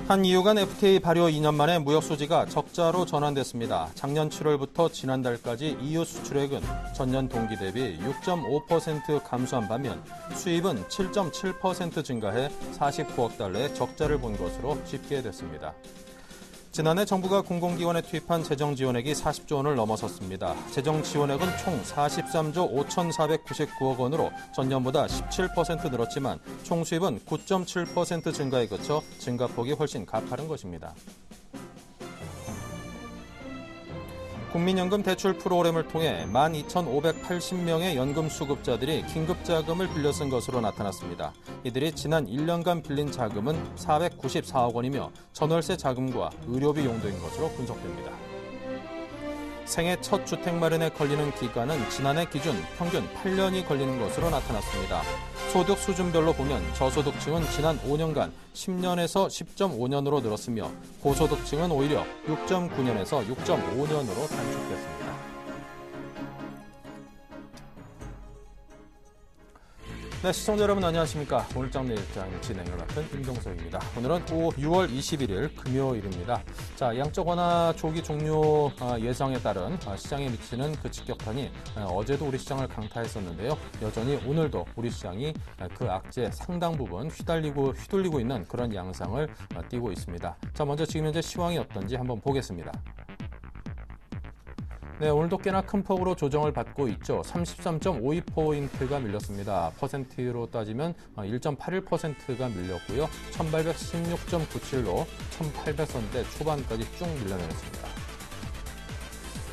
한 EU 간 FTA 발효 2년 만에 무역 수지가 적자로 전환됐습니다. 작년 7월부터 지난달까지 EU 수출액은 전년 동기 대비 6.5% 감소한 반면 수입은 7.7% 증가해 49억 달러의 적자를 본 것으로 집계됐습니다. 지난해 정부가 공공기관에 투입한 재정 지원액이 40조 원을 넘어섰습니다. 재정 지원액은 총 43조 5,499억 원으로 전년보다 17% 늘었지만 총 수입은 9.7% 증가에 그쳐 증가폭이 훨씬 가파른 것입니다. 국민연금 대출 프로그램을 통해 12,580명의 연금 수급자들이 긴급자금을 빌려 쓴 것으로 나타났습니다. 이들이 지난 1년간 빌린 자금은 494억 원이며 전월세 자금과 의료비 용도인 것으로 분석됩니다. 생애 첫 주택 마련에 걸리는 기간은 지난해 기준 평균 8년이 걸리는 것으로 나타났습니다. 소득 수준별로 보면 저소득층은 지난 5년간 10년에서 10.5년으로 늘었으며 고소득층은 오히려 6.9년에서 6.5년으로 단축됐습니다. 네, 시청자 여러분 안녕하십니까. 오늘장 내일장 진행을 맡은 임동석입니다. 오늘은 6월 21일 금요일입니다. 자, 양적 완화 조기 종료 예상에 따른 시장에 미치는 그 직격탄이 어제도 우리 시장을 강타했었는데요. 여전히 오늘도 우리 시장이 그 악재 상당 부분 휘둘리고 있는 그런 양상을 띠고 있습니다. 자, 먼저 지금 현재 시황이 어떤지 한번 보겠습니다. 네, 오늘도 꽤나 큰 폭으로 조정을 받고 있죠. 33.52포인트가 밀렸습니다. 퍼센트로 따지면 1.81%가 밀렸고요. 1816.97로 1800선대 초반까지 쭉 밀려내렸습니다.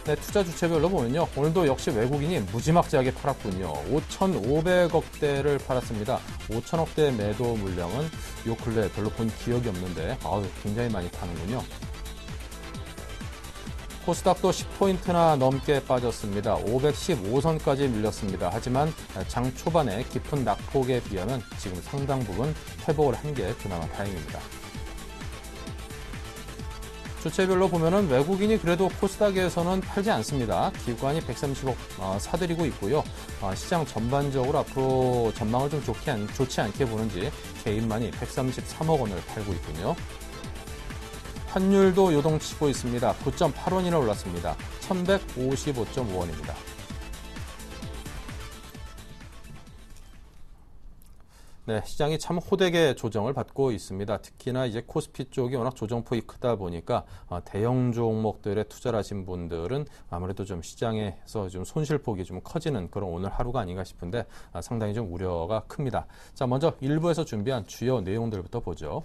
네, 투자 주체별로 보면요. 오늘도 역시 외국인이 무지막지하게 팔았군요. 5,500억대를 팔았습니다. 5,000억대 매도 물량은 요 근래 별로 본 기억이 없는데 굉장히 많이 파는군요. 코스닥도 10포인트나 넘게 빠졌습니다. 515선까지 밀렸습니다. 하지만 장 초반에 깊은 낙폭에 비하면 지금 상당 부분 회복을 한 게 그나마 다행입니다. 주체별로 보면은 외국인이 그래도 코스닥에서는 팔지 않습니다. 기관이 130억 사들이고 있고요. 시장 전반적으로 앞으로 전망을 좀 좋지 않게 보는지 개인만이 133억 원을 팔고 있군요. 환율도 요동치고 있습니다. 9.8원이나 올랐습니다. 1,155.5원입니다. 네, 시장이 참 호되게 조정을 받고 있습니다. 특히나 이제 코스피 쪽이 워낙 조정폭이 크다 보니까 대형 종목들에 투자를 하신 분들은 아무래도 좀 시장에서 좀 손실폭이 좀 커지는 그런 오늘 하루가 아닌가 싶은데 상당히 좀 우려가 큽니다. 자, 먼저 일부에서 준비한 주요 내용들부터 보죠.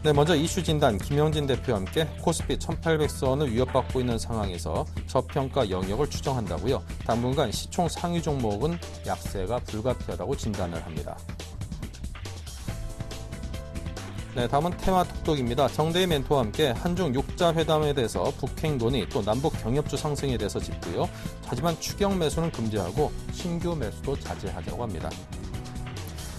네, 먼저 이슈 진단 김영진 대표와 함께 코스피 1800선을 위협받고 있는 상황에서 저평가 영역을 추정한다고요. 당분간 시총 상위 종목은 약세가 불가피하다고 진단을 합니다. 네, 다음은 테마 톡톡입니다. 정대희 멘토와 함께 한중 6자 회담에 대해서 북핵 논의 또 남북 경협주 상승에 대해서 짚고요. 하지만 추경 매수는 금지하고 신규 매수도 자제하자고 합니다.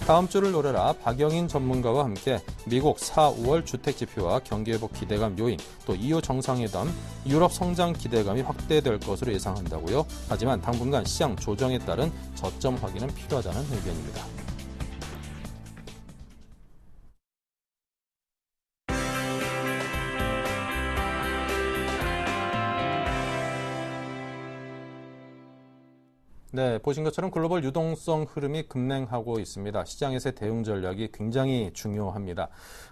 다음 주를 노려라 박영인 전문가와 함께 미국 4, 5월 주택지표와 경기회복 기대감 요인, 또 EU 정상회담, 유럽 성장 기대감이 확대될 것으로 예상한다고요. 하지만 당분간 시장 조정에 따른 저점 확인은 필요하다는 의견입니다. 네, 보신 것처럼 글로벌 유동성 흐름이 급냉하고 있습니다. 시장에서의 대응 전략이 굉장히 중요합니다.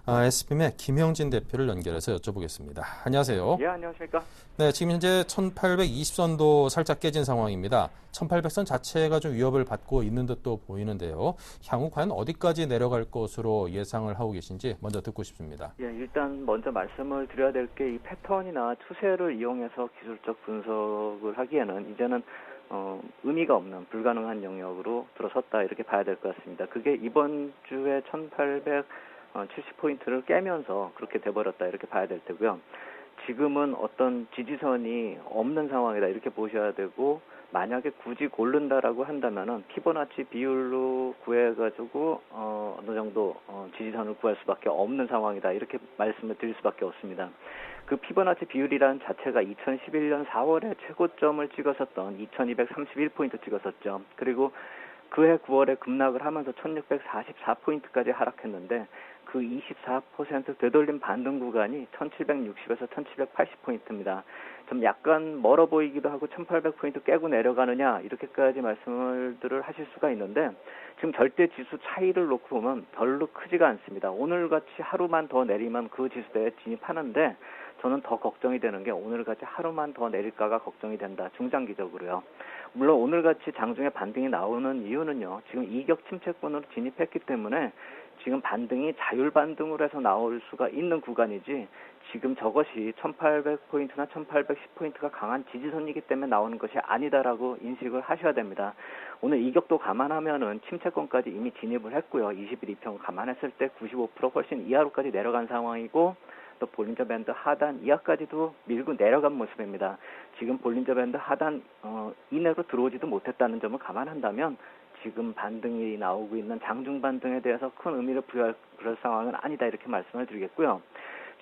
SBM의 김영진 대표를 연결해서 여쭤보겠습니다. 안녕하세요. 예, 안녕하십니까. 네, 지금 현재 1820선도 살짝 깨진 상황입니다. 1800선 자체가 좀 위협을 받고 있는 듯도 보이는데요. 향후 과연 어디까지 내려갈 것으로 예상을 하고 계신지 먼저 듣고 싶습니다. 예, 일단 먼저 말씀을 드려야 될 게 이 패턴이나 추세를 이용해서 기술적 분석을 하기에는 이제는 의미가 없는 불가능한 영역으로 들어섰다 이렇게 봐야 될 것 같습니다. 그게 이번 주에 1870포인트를 깨면서 그렇게 돼버렸다 이렇게 봐야 될 테고요. 지금은 어떤 지지선이 없는 상황이다 이렇게 보셔야 되고, 만약에 굳이 고른다라고 한다면은 피보나치 비율로 구해가지고 어느 정도 지지선을 구할 수밖에 없는 상황이다 이렇게 말씀을 드릴 수밖에 없습니다. 그 피보나치 비율이라는 자체가 2011년 4월에 최고점을 찍었었던 2231포인트 찍었었죠. 그리고 그해 9월에 급락을 하면서 1644포인트까지 하락했는데 그 24% 되돌림 반등 구간이 1760에서 1780포인트입니다. 좀 약간 멀어 보이기도 하고 1800포인트 깨고 내려가느냐 이렇게까지 말씀을 하실 수가 있는데 지금 절대 지수 차이를 놓고 보면 별로 크지가 않습니다. 오늘같이 하루만 더 내리면 그 지수대에 진입하는데 저는 더 걱정이 되는 게 오늘같이 하루만 더 내릴까가 걱정이 된다. 중장기적으로요. 물론 오늘같이 장중에 반등이 나오는 이유는요. 지금 이격 침체권으로 진입했기 때문에 지금 반등이 자율 반등으로 해서 나올 수가 있는 구간이지 지금 저것이 1800포인트나 1810포인트가 강한 지지선이기 때문에 나오는 것이 아니다라고 인식을 하셔야 됩니다. 오늘 이격도 감안하면은 침체권까지 이미 진입을 했고요. 20일 2평 감안했을 때 95% 훨씬 이하로까지 내려간 상황이고 또 볼린저 밴드 하단 이하까지도 밀고 내려간 모습입니다. 지금 볼린저 밴드 하단 이내로 들어오지도 못했다는 점을 감안한다면 지금 반등이 나오고 있는 장중 반등에 대해서 큰 의미를 부여할 그럴 상황은 아니다 이렇게 말씀을 드리겠고요.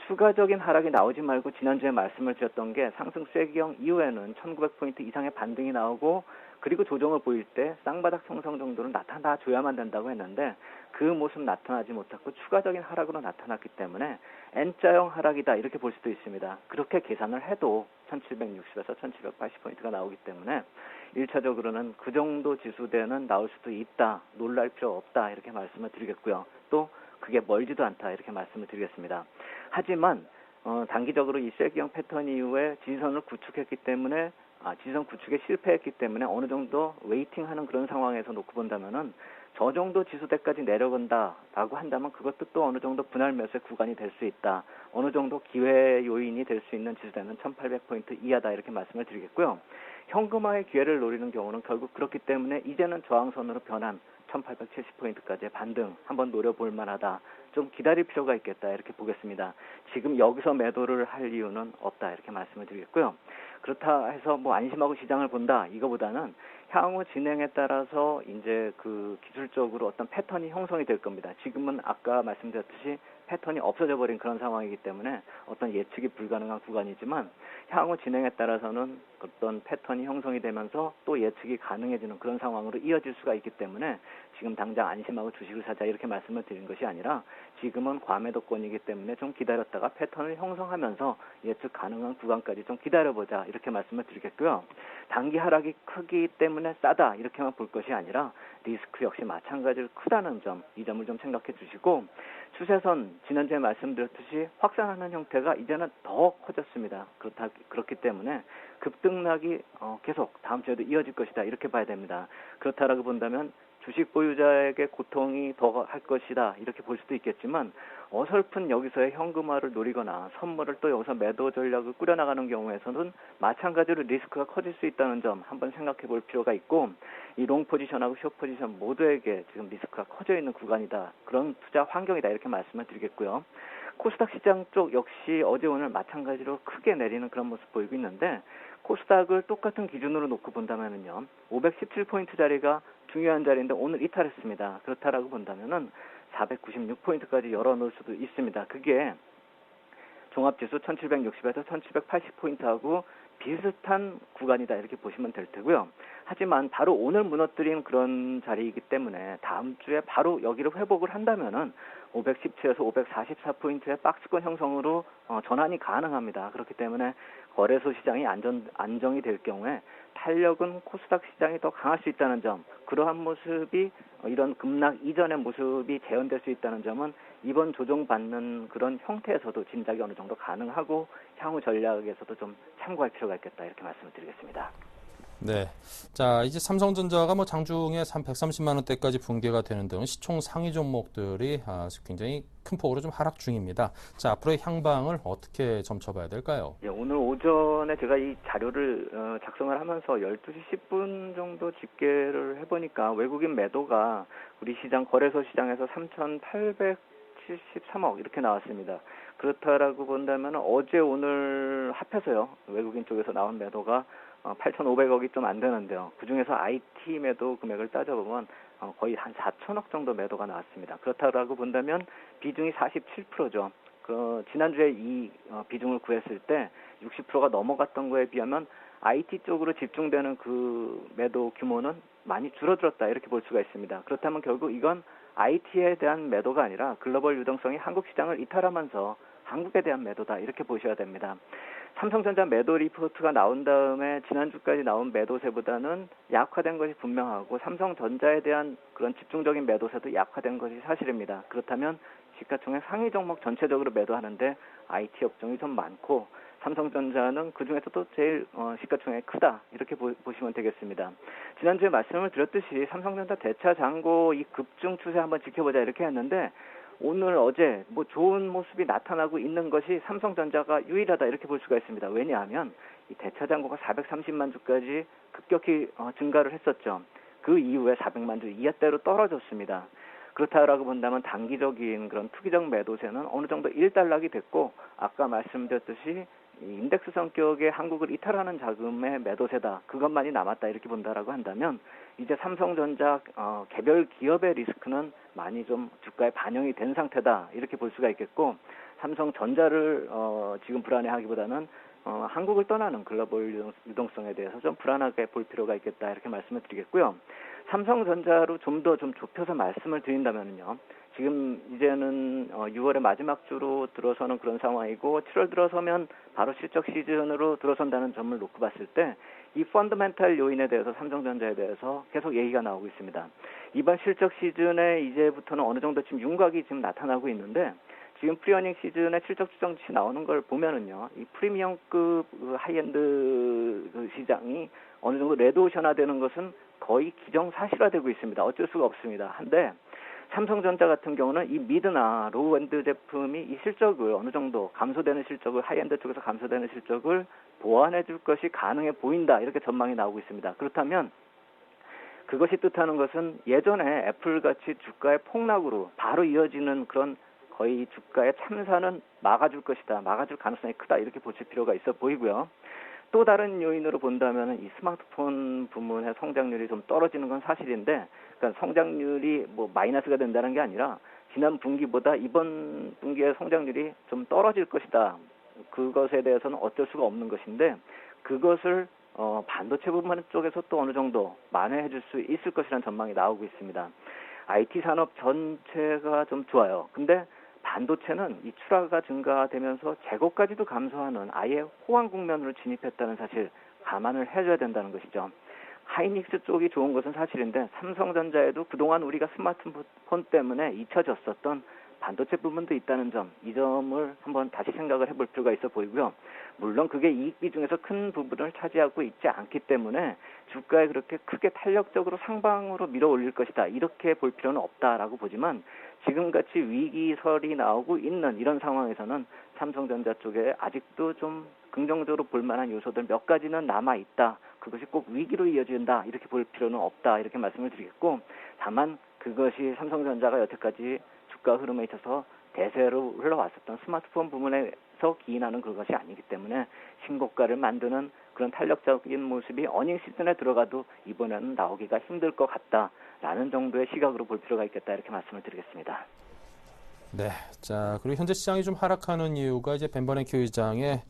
추가적인 하락이 나오지 말고 지난주에 말씀을 드렸던 게 상승 쐐기형 이후에는 1900포인트 이상의 반등이 나오고 그리고 조정을 보일 때 쌍바닥 형성 정도는 나타나줘야만 된다고 했는데 그 모습 나타나지 못했고 추가적인 하락으로 나타났기 때문에 N자형 하락이다 이렇게 볼 수도 있습니다. 그렇게 계산을 해도 1760에서 1780포인트가 나오기 때문에 1차적으로는 그 정도 지수대는 나올 수도 있다. 놀랄 필요 없다. 이렇게 말씀을 드리겠고요. 또 그게 멀지도 않다. 이렇게 말씀을 드리겠습니다. 하지만 단기적으로 이 쐐기형 패턴 이후에 지지선을 구축했기 때문에 지지선 구축에 실패했기 때문에 어느 정도 웨이팅하는 그런 상황에서 놓고 본다면은 저 정도 지수대까지 내려간다라고 한다면 그것도 또 어느 정도 분할 매수의 구간이 될 수 있다. 어느 정도 기회 요인이 될 수 있는 지수대는 1800포인트 이하다 이렇게 말씀을 드리겠고요. 현금화의 기회를 노리는 경우는 결국 그렇기 때문에 이제는 저항선으로 변한 1870포인트까지의 반등 한번 노려볼 만하다. 좀 기다릴 필요가 있겠다 이렇게 보겠습니다. 지금 여기서 매도를 할 이유는 없다 이렇게 말씀을 드리겠고요. 그렇다 해서 뭐 안심하고 시장을 본다 이거보다는 향후 진행에 따라서 이제 그 기술적으로 어떤 패턴이 형성이 될 겁니다. 지금은 아까 말씀드렸듯이 패턴이 없어져 버린 그런 상황이기 때문에 어떤 예측이 불가능한 구간이지만 향후 진행에 따라서는 어떤 패턴이 형성이 되면서 또 예측이 가능해지는 그런 상황으로 이어질 수가 있기 때문에 지금 당장 안심하고 주식을 사자 이렇게 말씀을 드린 것이 아니라 지금은 과매도권이기 때문에 좀 기다렸다가 패턴을 형성하면서 예측 가능한 구간까지 좀 기다려보자 이렇게 말씀을 드리겠고요. 단기 하락이 크기 때문에 싸다 이렇게만 볼 것이 아니라 리스크 역시 마찬가지로 크다는 점, 이 점을 좀 생각해 주시고 추세선 지난주에 말씀드렸듯이 확산하는 형태가 이제는 더 커졌습니다. 그렇기 때문에 급등락이 계속 다음 주에도 이어질 것이다 이렇게 봐야 됩니다. 그렇다라고 본다면 주식 보유자에게 고통이 더 할 것이다 이렇게 볼 수도 있겠지만 어설픈 여기서의 현금화를 노리거나 선물을 또 여기서 매도 전략을 꾸려나가는 경우에서는 마찬가지로 리스크가 커질 수 있다는 점 한번 생각해 볼 필요가 있고 이 롱 포지션하고 숏 포지션 모두에게 지금 리스크가 커져 있는 구간이다. 그런 투자 환경이다 이렇게 말씀을 드리겠고요. 코스닥 시장 쪽 역시 어제 오늘 마찬가지로 크게 내리는 그런 모습 보이고 있는데 코스닥을 똑같은 기준으로 놓고 본다면은요. 517포인트 자리가 중요한 자리인데 오늘 이탈했습니다. 그렇다라고 본다면은 496포인트까지 열어놓을 수도 있습니다. 그게 종합지수 1760에서 1780포인트하고 비슷한 구간이다 이렇게 보시면 될 테고요. 하지만 바로 오늘 무너뜨린 그런 자리이기 때문에 다음 주에 바로 여기를 회복을 한다면은 517에서 544포인트의 박스권 형성으로 전환이 가능합니다. 그렇기 때문에 거래소 시장이 안정이 될 경우에 탄력은 코스닥 시장이 더 강할 수 있다는 점, 그러한 모습이 이런 급락 이전의 모습이 재현될 수 있다는 점은 이번 조정받는 그런 형태에서도 진작이 어느 정도 가능하고 향후 전략에서도 좀 참고할 필요가 있겠다 이렇게 말씀을 드리겠습니다. 네. 자, 이제 삼성전자가 뭐 장중에 130만 원대까지 붕괴가 되는 등 시총 상위 종목들이 굉장히 큰 폭으로 좀 하락 중입니다. 자, 앞으로의 향방을 어떻게 점쳐봐야 될까요? 예, 오늘 오전에 제가 이 자료를 작성을 하면서 12시 10분 정도 집계를 해보니까 외국인 매도가 우리 시장 거래소 시장에서 3,873억 이렇게 나왔습니다. 그렇다라고 본다면 어제 오늘 합해서요. 외국인 쪽에서 나온 매도가 8,500억이 좀 안 되는데요. 그중에서 IT 매도 금액을 따져보면 거의 한 4천억 정도 매도가 나왔습니다. 그렇다고 본다면 비중이 47%죠. 지난주에 이 비중을 구했을 때 60%가 넘어갔던 거에 비하면 IT 쪽으로 집중되는 그 매도 규모는 많이 줄어들었다 이렇게 볼 수가 있습니다. 그렇다면 결국 이건 IT에 대한 매도가 아니라 글로벌 유동성이 한국 시장을 이탈하면서 한국에 대한 매도다 이렇게 보셔야 됩니다. 삼성전자 매도 리포트가 나온 다음에 지난주까지 나온 매도세보다는 약화된 것이 분명하고 삼성전자에 대한 그런 집중적인 매도세도 약화된 것이 사실입니다. 그렇다면 시가총액 상위 종목 전체적으로 매도하는데 IT 업종이 좀 많고 삼성전자는 그중에서도 제일 시가총액이 크다 이렇게 보시면 되겠습니다. 지난주에 말씀을 드렸듯이 삼성전자 대차 잔고 이 급증 추세 한번 지켜보자 이렇게 했는데 오늘 어제 뭐 좋은 모습이 나타나고 있는 것이 삼성전자가 유일하다 이렇게 볼 수가 있습니다. 왜냐하면 이 대차 잔고가 430만 주까지 급격히 증가를 했었죠. 그 이후에 400만 주 이하대로 떨어졌습니다. 그렇다라고 본다면 단기적인 그런 투기적 매도세는 어느 정도 일단락이 됐고 아까 말씀드렸듯이 이 인덱스 성격의 한국을 이탈하는 자금의 매도세다. 그것만이 남았다 이렇게 본다라고 한다면 이제 삼성전자 개별 기업의 리스크는 많이 좀 주가에 반영이 된 상태다 이렇게 볼 수가 있겠고 삼성전자를 지금 불안해하기보다는 한국을 떠나는 글로벌 유동성에 대해서 좀 불안하게 볼 필요가 있겠다 이렇게 말씀을 드리겠고요. 삼성전자로 좀 더 좀 좁혀서 말씀을 드린다면요. 지금 이제는 6월의 마지막 주로 들어서는 그런 상황이고 7월 들어서면 바로 실적 시즌으로 들어선다는 점을 놓고 봤을 때 이 펀더멘탈 요인에 대해서 삼성전자에 대해서 계속 얘기가 나오고 있습니다. 이번 실적 시즌에 이제부터는 어느 정도 지금 윤곽이 지금 나타나고 있는데 지금 프리어닝 시즌에 실적 추정 지시 나오는 걸 보면은요, 이 프리미엄급 하이엔드 시장이 어느 정도 레드오션화되는 것은 거의 기정사실화되고 있습니다. 어쩔 수가 없습니다. 한데 삼성전자 같은 경우는 이 미드나 로우엔드 제품이 이 실적을 어느 정도 감소되는 실적을 하이엔드 쪽에서 감소되는 실적을 보완해 줄 것이 가능해 보인다 이렇게 전망이 나오고 있습니다. 그렇다면 그것이 뜻하는 것은 예전에 애플같이 주가의 폭락으로 바로 이어지는 그런 거의 주가의 참사는 막아줄 것이다. 막아줄 가능성이 크다. 이렇게 보실 필요가 있어 보이고요. 또 다른 요인으로 본다면 이 스마트폰 부문의 성장률이 좀 떨어지는 건 사실인데 그러니까 성장률이 뭐 마이너스가 된다는 게 아니라 지난 분기보다 이번 분기의 성장률이 좀 떨어질 것이다. 그것에 대해서는 어쩔 수가 없는 것인데 그것을 반도체 부분 쪽에서 또 어느 정도 만회해 줄 수 있을 것이라는 전망이 나오고 있습니다. IT 산업 전체가 좀 좋아요. 근데 반도체는 이 출하가 증가되면서 재고까지도 감소하는 아예 호황 국면으로 진입했다는 사실 감안을 해줘야 된다는 것이죠. 하이닉스 쪽이 좋은 것은 사실인데 삼성전자에도 그동안 우리가 스마트폰 때문에 잊혀졌었던 반도체 부분도 있다는 점, 이 점을 한번 다시 생각을 해볼 필요가 있어 보이고요. 물론 그게 이익 비중에서 큰 부분을 차지하고 있지 않기 때문에 주가에 그렇게 크게 탄력적으로 상방으로 밀어 올릴 것이다. 이렇게 볼 필요는 없다라고 보지만 지금같이 위기설이 나오고 있는 이런 상황에서는 삼성전자 쪽에 아직도 좀 긍정적으로 볼 만한 요소들 몇 가지는 남아있다. 그것이 꼭 위기로 이어진다. 이렇게 볼 필요는 없다. 이렇게 말씀을 드리겠고 다만 그것이 삼성전자가 여태까지 주가 흐름에 있어서 대세로 흘러왔었던 스마트폰 부문에서 기인하는 그것이 아니기 때문에 신고가를 만드는 그런 탄력적인 모습이 어닝 시즌에 들어가도 이번에는 나오기가 힘들 것 같다라는 정도의 시각으로 볼 필요가 있겠다 이렇게 말씀을 드리겠습니다. 네. 자, 그리고 현재 시장이 좀 하락하는 이유가 이제 벤버랭키 의장의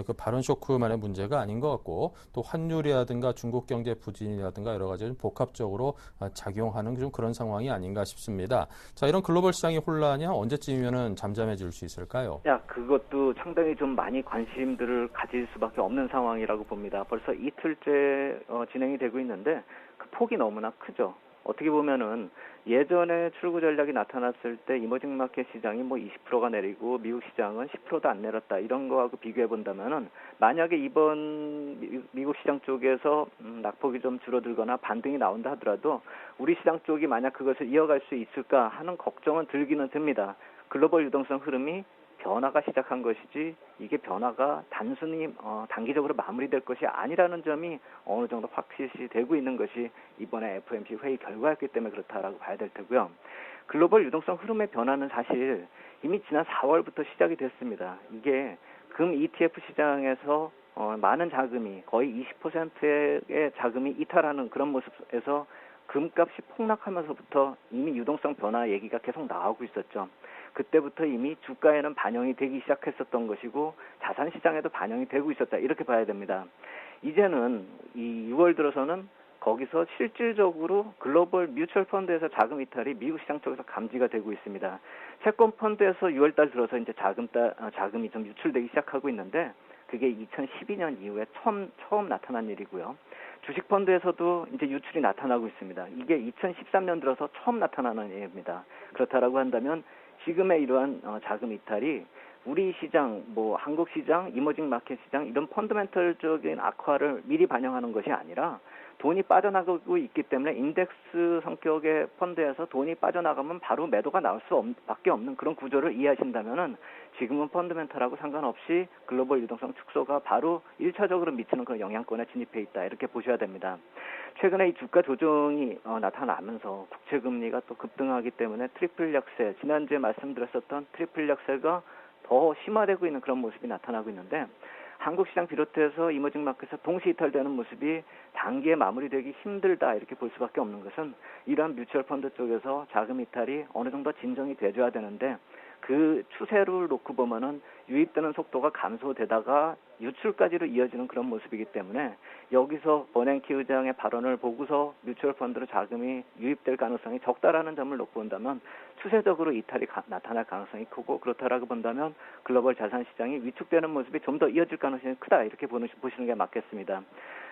그 발언 쇼크만의 문제가 아닌 것 같고 또 환율이라든가 중국 경제 부진이라든가 여러 가지 좀 복합적으로 작용하는 좀 그런 상황이 아닌가 싶습니다. 자, 이런 글로벌 시장의 혼란이 언제쯤이면은 잠잠해질 수 있을까요? 그것도 상당히 좀 많이 관심들을 가질 수밖에 없는 상황이라고 봅니다. 벌써 이틀째 진행이 되고 있는데 그 폭이 너무나 크죠. 어떻게 보면은 예전에 출구 전략이 나타났을 때 이머징 마켓 시장이 뭐 20%가 내리고 미국 시장은 10%도 안 내렸다 이런 거하고 비교해 본다면은 만약에 이번 미국 시장 쪽에서 낙폭이 좀 줄어들거나 반등이 나온다 하더라도 우리 시장 쪽이 만약 그것을 이어갈 수 있을까 하는 걱정은 들기는 듭니다. 글로벌 유동성 흐름이 변화가 시작한 것이지 이게 변화가 단순히 단기적으로 마무리될 것이 아니라는 점이 어느 정도 확실시 되고 있는 것이 이번에 FOMC 회의 결과였기 때문에 그렇다라고 봐야 될 테고요. 글로벌 유동성 흐름의 변화는 사실 이미 지난 4월부터 시작이 됐습니다. 이게 금 ETF 시장에서 많은 자금이 거의 20%의 자금이 이탈하는 그런 모습에서 금값이 폭락하면서부터 이미 유동성 변화 얘기가 계속 나오고 있었죠. 그때부터 이미 주가에는 반영이 되기 시작했었던 것이고 자산 시장에도 반영이 되고 있었다. 이렇게 봐야 됩니다. 이제는 이 6월 들어서는 거기서 실질적으로 글로벌 뮤추얼 펀드에서 자금 이탈이 미국 시장 쪽에서 감지가 되고 있습니다. 채권 펀드에서 6월 달 들어서 이제 자금이 좀 유출되기 시작하고 있는데 그게 2012년 이후에 처음 나타난 일이고요. 주식 펀드에서도 이제 유출이 나타나고 있습니다. 이게 2013년 들어서 처음 나타나는 일입니다. 그렇다라고 한다면 지금의 이러한 자금 이탈이 우리 시장, 뭐 한국 시장, 이머징 마켓 시장 이런 펀더멘털적인 악화를 미리 반영하는 것이 아니라 돈이 빠져나가고 있기 때문에 인덱스 성격의 펀드에서 돈이 빠져나가면 바로 매도가 나올 수밖에 없는 그런 구조를 이해하신다면은 지금은 펀더멘털하고 상관없이 글로벌 유동성 축소가 바로 1차적으로 미치는 그런 영향권에 진입해 있다 이렇게 보셔야 됩니다. 최근에 이 주가 조정이 나타나면서 국채 금리가 또 급등하기 때문에 트리플 약세, 지난주에 말씀드렸었던 트리플 약세가 더 심화되고 있는 그런 모습이 나타나고 있는데 한국 시장 비롯해서 이머징 마켓에서 동시 이탈되는 모습이 단기에 마무리되기 힘들다 이렇게 볼 수밖에 없는 것은 이러한 뮤추얼 펀드 쪽에서 자금 이탈이 어느 정도 진정이 돼줘야 되는데 그 추세를 놓고 보면은 유입되는 속도가 감소되다가 유출까지로 이어지는 그런 모습이기 때문에 여기서 버냉키 의장의 발언을 보고서 뮤추얼 펀드로 자금이 유입될 가능성이 적다라는 점을 놓고 본다면 추세적으로 이탈이 나타날 가능성이 크고 그렇다라고 본다면 글로벌 자산 시장이 위축되는 모습이 좀 더 이어질 가능성이 크다 이렇게 보시는 게 맞겠습니다.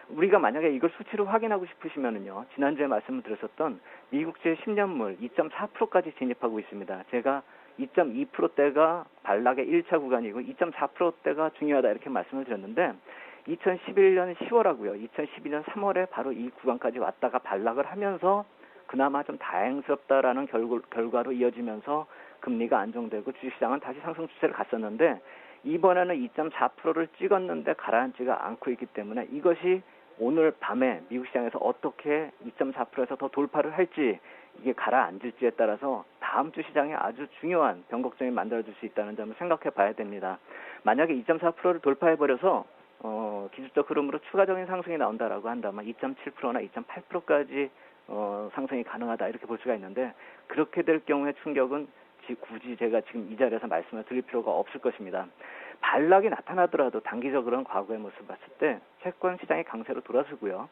우리가 만약에 이걸 수치로 확인하고 싶으시면은요. 지난주에 말씀을 드렸었던 미국제 10년물 2.4%까지 진입하고 있습니다. 제가 2.2%대가 반락의 1차 구간이고 2.4%대가 중요하다 이렇게 말씀을 드렸는데 2011년 10월하고요. 2012년 3월에 바로 이 구간까지 왔다가 반락을 하면서 그나마 좀 다행스럽다라는 결과로 이어지면서 금리가 안정되고 주식시장은 다시 상승 추세를 갔었는데 이번에는 2.4%를 찍었는데 가라앉지가 않고 있기 때문에 이것이 오늘 밤에 미국 시장에서 어떻게 2.4%에서 더 돌파를 할지 이게 가라앉을지에 따라서 다음 주 시장에 아주 중요한 변곡점이 만들어질 수 있다는 점을 생각해 봐야 됩니다. 만약에 2.4%를 돌파해버려서 기술적 흐름으로 추가적인 상승이 나온다라고 한다면 2.7%나 2.8%까지 상승이 가능하다 이렇게 볼 수가 있는데 그렇게 될 경우에 충격은 굳이 제가 지금 이 자리에서 말씀을 드릴 필요가 없을 것입니다. 반락이 나타나더라도 단기적으로는 과거의 모습을 봤을 때 채권 시장이 강세로 돌아서고요.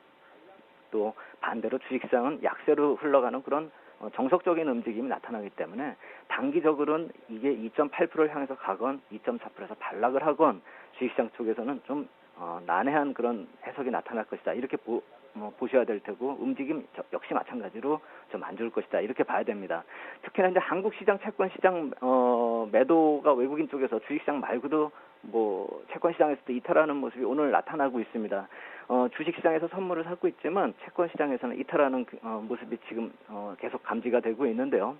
또 반대로 주식시장은 약세로 흘러가는 그런 정석적인 움직임이 나타나기 때문에 단기적으로는 이게 2.8%를 향해서 가건 2.4%에서 반락을 하건 주식시장 쪽에서는 좀 난해한 그런 해석이 나타날 것이다. 이렇게 보셔야 될 테고 움직임 역시 마찬가지로 좀 안 좋을 것이다. 이렇게 봐야 됩니다. 특히나 이제 한국 시장, 채권 시장 매도가 외국인 쪽에서 주식시장 말고도 뭐 채권 시장에서도 이탈하는 모습이 오늘 나타나고 있습니다. 주식 시장에서 선물을 사고 있지만 채권 시장에서는 이탈하는 모습이 지금 계속 감지가 되고 있는데요.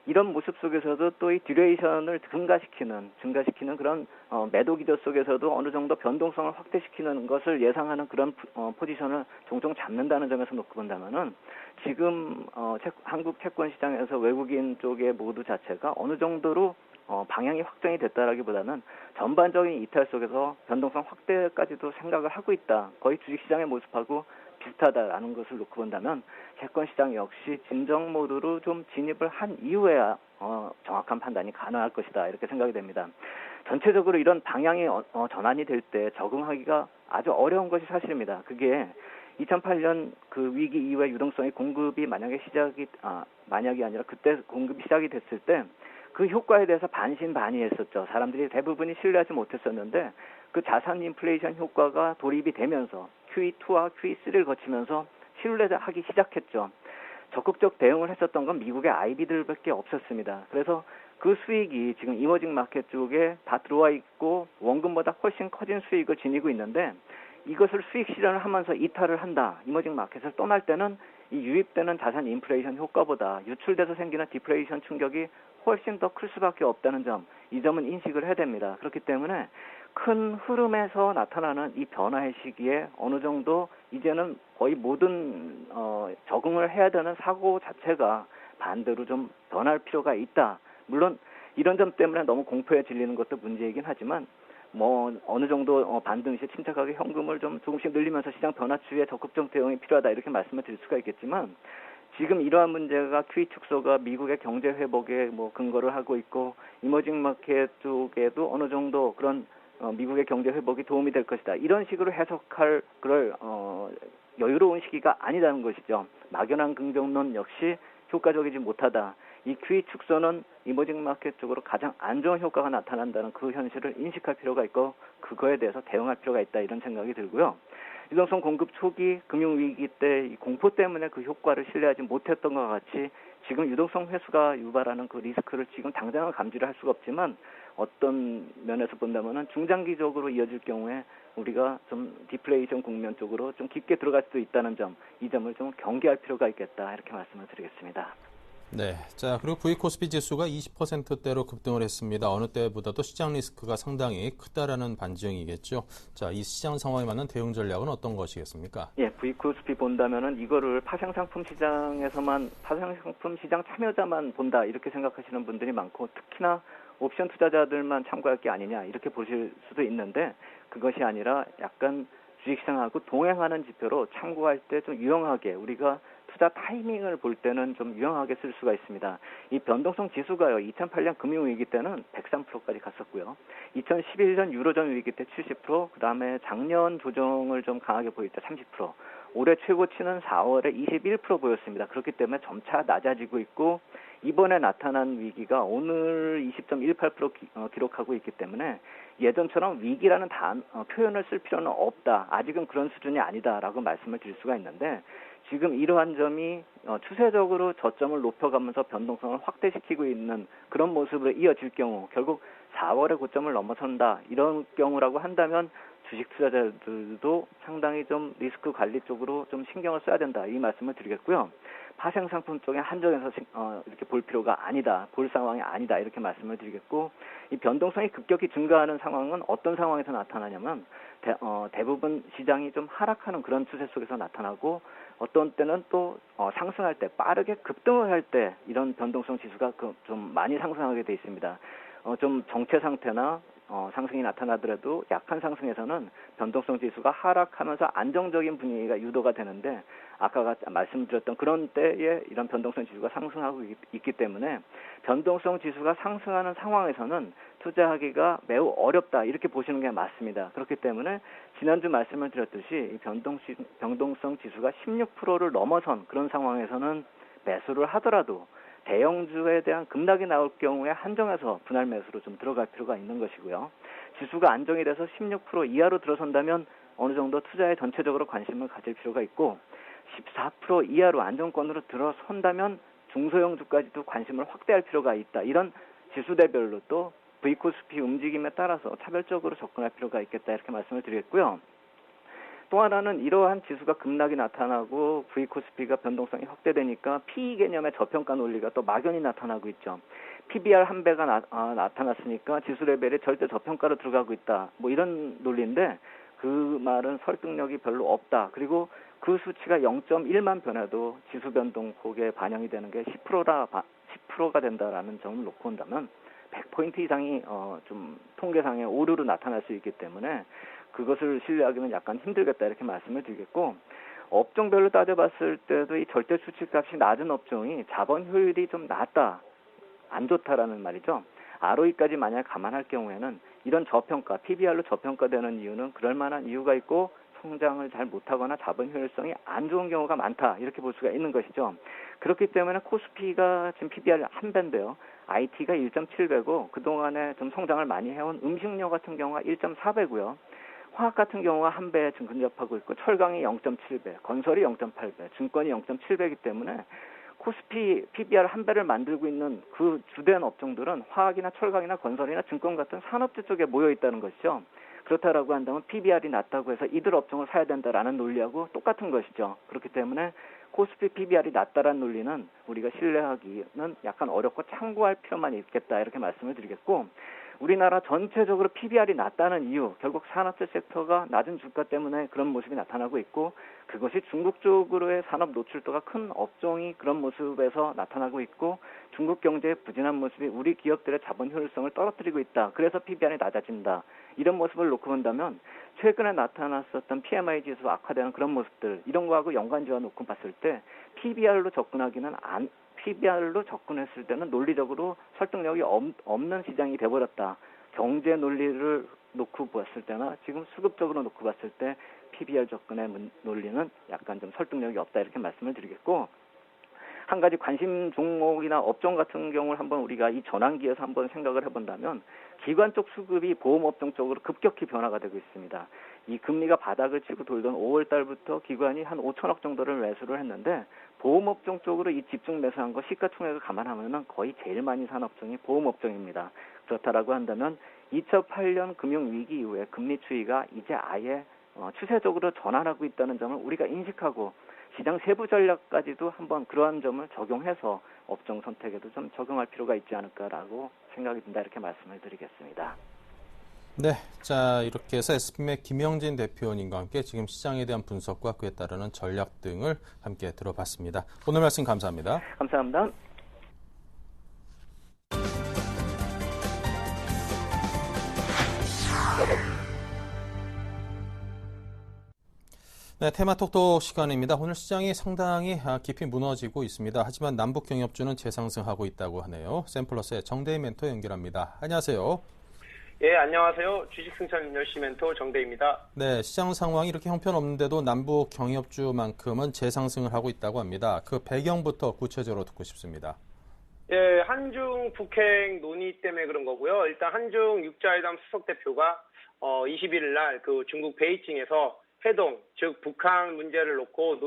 이런 모습 속에서도 또 이 듀레이션을 증가시키는 그런 매도 기조 속에서도 어느 정도 변동성을 확대시키는 것을 예상하는 그런 포지션을 종종 잡는다는 점에서 놓고 본다면은 지금 한국 채권 시장에서 외국인 쪽의 모두 자체가 어느 정도로 방향이 확정이 됐다라기보다는 전반적인 이탈 속에서 변동성 확대까지도 생각을 하고 있다. 거의 주식시장의 모습하고 비슷하다라는 것을 놓고 본다면 채권시장 역시 진정 모드로 좀 진입을 한 이후에야 정확한 판단이 가능할 것이다. 이렇게 생각이 됩니다. 전체적으로 이런 방향이 전환이 될 때 적응하기가 아주 어려운 것이 사실입니다. 그게 2008년 그 위기 이후에 유동성의 공급이 만약이 아니라 그때 공급이 시작이 됐을 때 그 효과에 대해서 반신반의했었죠. 사람들이 대부분이 신뢰하지 못했었는데 그 자산 인플레이션 효과가 도입이 되면서 QE2와 QE3를 거치면서 신뢰하기 시작했죠. 적극적 대응을 했었던 건 미국의 IB들밖에 없었습니다. 그래서 그 수익이 지금 이머징 마켓 쪽에 다 들어와 있고 원금보다 훨씬 커진 수익을 지니고 있는데 이것을 수익 실현을 하면서 이탈을 한다. 이머징 마켓을 떠날 때는 이 유입되는 자산 인플레이션 효과보다 유출돼서 생기는 디플레이션 충격이 훨씬 더 클 수밖에 없다는 점, 이 점은 인식을 해야 됩니다. 그렇기 때문에 큰 흐름에서 나타나는 이 변화의 시기에 어느 정도 이제는 거의 모든 적응을 해야 되는 사고 자체가 반대로 좀 변할 필요가 있다. 물론 이런 점 때문에 너무 공포에 질리는 것도 문제이긴 하지만 뭐 어느 정도 반등 시 침착하게 현금을 좀 조금씩 늘리면서 시장 변화 추이에 적극적 대응이 필요하다 이렇게 말씀을 드릴 수가 있겠지만 지금 이러한 문제가 QE 축소가 미국의 경제 회복에 뭐 근거를 하고 있고 이머징 마켓 쪽에도 어느 정도 그런 미국의 경제 회복이 도움이 될 것이다. 이런 식으로 해석할 그럴 여유로운 시기가 아니라는 것이죠. 막연한 긍정론 역시 효과적이지 못하다. 이 QE 축소는 이머징 마켓 쪽으로 가장 안 좋은 효과가 나타난다는 그 현실을 인식할 필요가 있고 그거에 대해서 대응할 필요가 있다 이런 생각이 들고요. 유동성 공급 초기 금융위기 때 이 공포 때문에 그 효과를 신뢰하지 못했던 것과 같이 지금 유동성 회수가 유발하는 그 리스크를 지금 당장은 감지를 할 수가 없지만 어떤 면에서 본다면은 중장기적으로 이어질 경우에 우리가 좀 디플레이션 국면 쪽으로 좀 깊게 들어갈 수도 있다는 점, 이 점을 좀 경계할 필요가 있겠다 이렇게 말씀을 드리겠습니다. 네. 자, 그리고 V-코스피 지수가 20%대로 급등을 했습니다. 어느 때보다도 시장 리스크가 상당히 크다라는 반증이겠죠. 자, 이 시장 상황에 맞는 대응 전략은 어떤 것이겠습니까? 예, V-코스피 본다면은 이거를 파생상품 시장에서만, 파생상품 시장 참여자만 본다 이렇게 생각하시는 분들이 많고 특히나 옵션 투자자들만 참고할 게 아니냐 이렇게 보실 수도 있는데 그것이 아니라 약간 주식시장하고 동행하는 지표로 참고할 때 좀 유용하게 우리가 투자 타이밍을 볼 때는 좀 유용하게 쓸 수가 있습니다. 이 변동성 지수가요. 2008년 금융위기 때는 103%까지 갔었고요. 2011년 유로존 위기 때 70%, 그다음에 작년 조정을 좀 강하게 보일 때 30%, 올해 최고치는 4월에 21% 보였습니다. 그렇기 때문에 점차 낮아지고 있고 이번에 나타난 위기가 오늘 20.18% 기록하고 있기 때문에 예전처럼 위기라는 표현을 쓸 필요는 없다. 아직은 그런 수준이 아니다라고 말씀을 드릴 수가 있는데 지금 이러한 점이 추세적으로 저점을 높여가면서 변동성을 확대시키고 있는 그런 모습으로 이어질 경우 결국 4월의 고점을 넘어선다. 이런 경우라고 한다면 주식 투자자들도 상당히 좀 리스크 관리 쪽으로 좀 신경을 써야 된다. 이 말씀을 드리겠고요. 파생상품 쪽에 한정해서 이렇게 볼 필요가 아니다. 볼 상황이 아니다. 이렇게 말씀을 드리겠고 이 변동성이 급격히 증가하는 상황은 어떤 상황에서 나타나냐면 대부분 시장이 좀 하락하는 그런 추세 속에서 나타나고 어떤 때는 또 상승할 때 빠르게 급등을 할 때 이런 변동성 지수가 좀 많이 상승하게 돼 있습니다. 좀 정체 상태나 상승이 나타나더라도 약한 상승에서는 변동성 지수가 하락하면서 안정적인 분위기가 유도가 되는데 아까 말씀드렸던 그런 때에 이런 변동성 지수가 상승하고 있기 때문에 변동성 지수가 상승하는 상황에서는 투자하기가 매우 어렵다 이렇게 보시는 게 맞습니다. 그렇기 때문에 지난주 말씀을 드렸듯이 변동성 지수가 16%를 넘어선 그런 상황에서는 매수를 하더라도 대형주에 대한 급락이 나올 경우에 한정해서 분할 매수로 좀 들어갈 필요가 있는 것이고요. 지수가 안정이 돼서 16% 이하로 들어선다면 어느 정도 투자에 전체적으로 관심을 가질 필요가 있고 14% 이하로 안정권으로 들어선다면 중소형주까지도 관심을 확대할 필요가 있다. 이런 지수대별로 또 V-코스피 움직임에 따라서 차별적으로 접근할 필요가 있겠다. 이렇게 말씀을 드리겠고요. 또 하나는 이러한 지수가 급락이 나타나고 V-코스피가 변동성이 확대되니까 PE 개념의 저평가 논리가 또 막연히 나타나고 있죠. PBR 한 배가 나타났으니까 지수 레벨이 절대 저평가로 들어가고 있다. 뭐 이런 논리인데 그 말은 설득력이 별로 없다. 그리고 그 수치가 0.1만 변해도 지수 변동폭에 반영이 되는 게 10%가 된다라는 점을 놓고 본다면 100포인트 이상이 좀 통계상의 오류로 나타날 수 있기 때문에 그것을 신뢰하기는 약간 힘들겠다 이렇게 말씀을 드리겠고 업종별로 따져봤을 때도 이 절대 수치값이 낮은 업종이 자본 효율이 좀 낮다, 안 좋다라는 말이죠. ROE까지 만약 감안할 경우에는 이런 저평가, PBR로 저평가되는 이유는 그럴 만한 이유가 있고 성장을 잘 못하거나 자본 효율성이 안 좋은 경우가 많다 이렇게 볼 수가 있는 것이죠. 그렇기 때문에 코스피가 지금 PBR 한 배인데요. IT가 1.7배고 그동안에 좀 성장을 많이 해온 음식료 같은 경우가 1.4배고요. 화학 같은 경우가 한 배에 지금 근접하고 있고 철강이 0.7배, 건설이 0.8배, 증권이 0.7배이기 때문에 코스피 PBR 한 배를 만들고 있는 그 주된 업종들은 화학이나 철강이나 건설이나 증권 같은 산업재 쪽에 모여 있다는 것이죠. 그렇다라고 한다면 PBR이 낮다고 해서 이들 업종을 사야 된다라는 논리하고 똑같은 것이죠. 그렇기 때문에 코스피 PBR이 낮다라는 논리는 우리가 신뢰하기는 약간 어렵고 참고할 필요만 있겠다 이렇게 말씀을 드리겠고 우리나라 전체적으로 PBR이 낮다는 이유, 결국 산업재 섹터가 낮은 주가 때문에 그런 모습이 나타나고 있고 그것이 중국 쪽으로의 산업 노출도가 큰 업종이 그런 모습에서 나타나고 있고 중국 경제의 부진한 모습이 우리 기업들의 자본 효율성을 떨어뜨리고 있다. 그래서 PBR이 낮아진다. 이런 모습을 놓고 본다면 최근에 나타났었던 PMI 지수 악화되는 그런 모습들 이런 거하고 연관지어 놓고 봤을 때 PBR로 접근했을 때는 논리적으로 설득력이 없는 시장이 돼버렸다. 경제 논리를 놓고 봤을 때나 지금 수급적으로 놓고 봤을 때 PBR 접근의 논리는 약간 좀 설득력이 없다 이렇게 말씀을 드리겠고, 한 가지 관심 종목이나 업종 같은 경우를 한번 우리가 이 전환기에서 한번 생각을 해본다면 기관 쪽 수급이 보험업종 쪽으로 급격히 변화가 되고 있습니다. 이 금리가 바닥을 치고 돌던 5월 달부터 기관이 한 5천억 정도를 매수를 했는데 보험업종 쪽으로 이 집중 매수한 거 시가총액을 감안하면은 거의 제일 많이 산 업종이 보험업종입니다. 그렇다라고 한다면 2008년 금융위기 이후에 금리 추이가 이제 아예 추세적으로 전환하고 있다는 점을 우리가 인식하고 시장 세부 전략까지도 한번 그러한 점을 적용해서 업종 선택에도 좀 적용할 필요가 있지 않을까라고 생각이 든다 이렇게 말씀을 드리겠습니다. 네, 자 이렇게 해서 SBM의 김영진 대표님과 함께 지금 시장에 대한 분석과 그에 따르는 전략 등을 함께 들어봤습니다. 오늘 말씀 감사합니다. 감사합니다. 네, 테마톡톡 시간입니다. 오늘 시장이 상당히 깊이 무너지고 있습니다. 하지만 남북 경협주는 재상승하고 있다고 하네요. 샘플러스의 정대희 멘토 연결합니다. 안녕하세요. 예, 안녕하세요. 주식승천 열시 멘토 정대입니다. 네, 시장 상황이 이렇게 형편없는데도 남북 경협주만큼은 재상승을 하고 있다고 합니다. 그 배경부터 구체적으로 듣고 싶습니다. 예, 한중 북핵 논의 때문에 그런 거고요. 일단 한중 육자회담 수석 대표가 21일 날 그 중국 베이징에서 회동, 즉 북한 문제를 놓고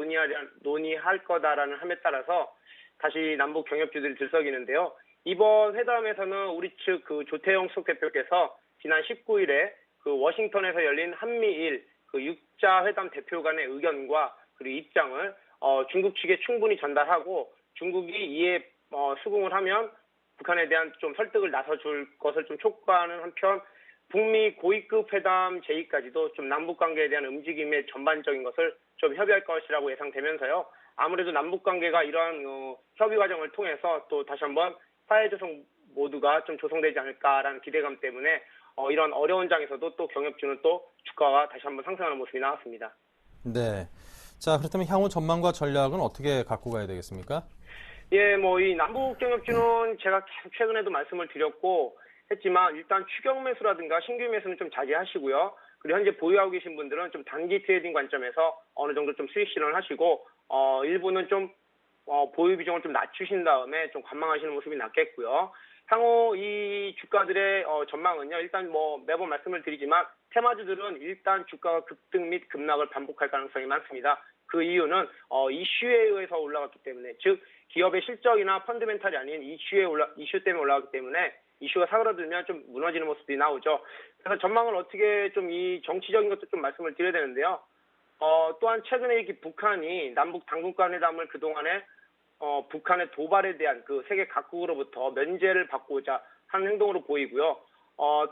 논의할 거다라는 함에 따라서 다시 남북 경협주들이 들썩이는데요. 이번 회담에서는 우리 측 그 조태용 수석 대표께서 지난 19일에 그 워싱턴에서 열린 한미일 그 육자 회담 대표 간의 의견과 그리고 입장을 중국 측에 충분히 전달하고 중국이 이에 수긍을 하면 북한에 대한 좀 설득을 나서줄 것을 좀 촉구하는 한편 북미 고위급 회담 제의까지도 좀 남북 관계에 대한 움직임의 전반적인 것을 좀 협의할 것이라고 예상되면서요. 아무래도 남북 관계가 이러한 협의 과정을 통해서 또 다시 한번 사회 조성 모두가 좀 조성되지 않을까라는 기대감 때문에 이런 어려운 장에서도 또 경협주는 또 주가가 다시 한번 상승하는 모습이 나왔습니다. 네. 자, 그렇다면 향후 전망과 전략은 어떻게 갖고 가야 되겠습니까? 예, 이 남북 경협주는 제가 최근에도 말씀을 드렸고 했지만 일단 추격 매수라든가 신규 매수는 좀 자제하시고요. 그리고 현재 보유하고 계신 분들은 좀 단기 트레이딩 관점에서 어느 정도 좀 수익 실현을 하시고 일부는 좀 보유 비중을 좀 낮추신 다음에 좀 관망하시는 모습이 낫겠고요. 향후 이 주가들의 전망은요. 일단 매번 말씀을 드리지만 테마주들은 일단 주가가 급등 및 급락을 반복할 가능성이 많습니다. 그 이유는 이슈에 의해서 올라갔기 때문에, 즉 기업의 실적이나 펀드멘탈이 아닌 이슈 때문에 올라갔기 때문에 이슈가 사그라들면 좀 무너지는 모습이 나오죠. 그래서 전망을 어떻게 좀 이 정치적인 것도 좀 말씀을 드려야 되는데요. 또한 최근에 이렇게 북한이 남북 당분간 회담을 그동안에 북한의 도발에 대한 그 세계 각국으로부터 면제를 받고자 한 행동으로 보이고요.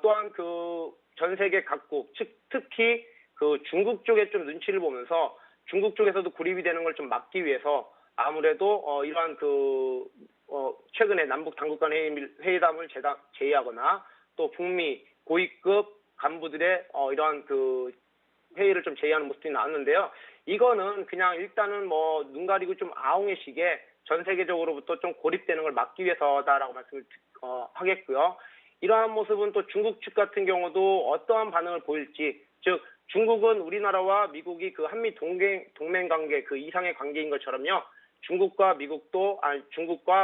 또한 그 전 세계 각국, 특히 그 중국 쪽에 좀 눈치를 보면서 중국 쪽에서도 고립이 되는 걸 좀 막기 위해서 아무래도 이러한 최근에 남북 당국간 회담을 제의하거나 또 북미 고위급 간부들의 이러한 그 회의를 좀 제의하는 모습이 나왔는데요. 이거는 그냥 일단은 눈 가리고 좀 아웅의식에 전 세계적으로부터 좀 고립되는 걸 막기 위해서다라고 말씀을 하겠고요. 이러한 모습은 또 중국 측 같은 경우도 어떠한 반응을 보일지, 즉 중국은 우리나라와 미국이 그 한미 동맹 관계 그 이상의 관계인 것처럼요. 중국과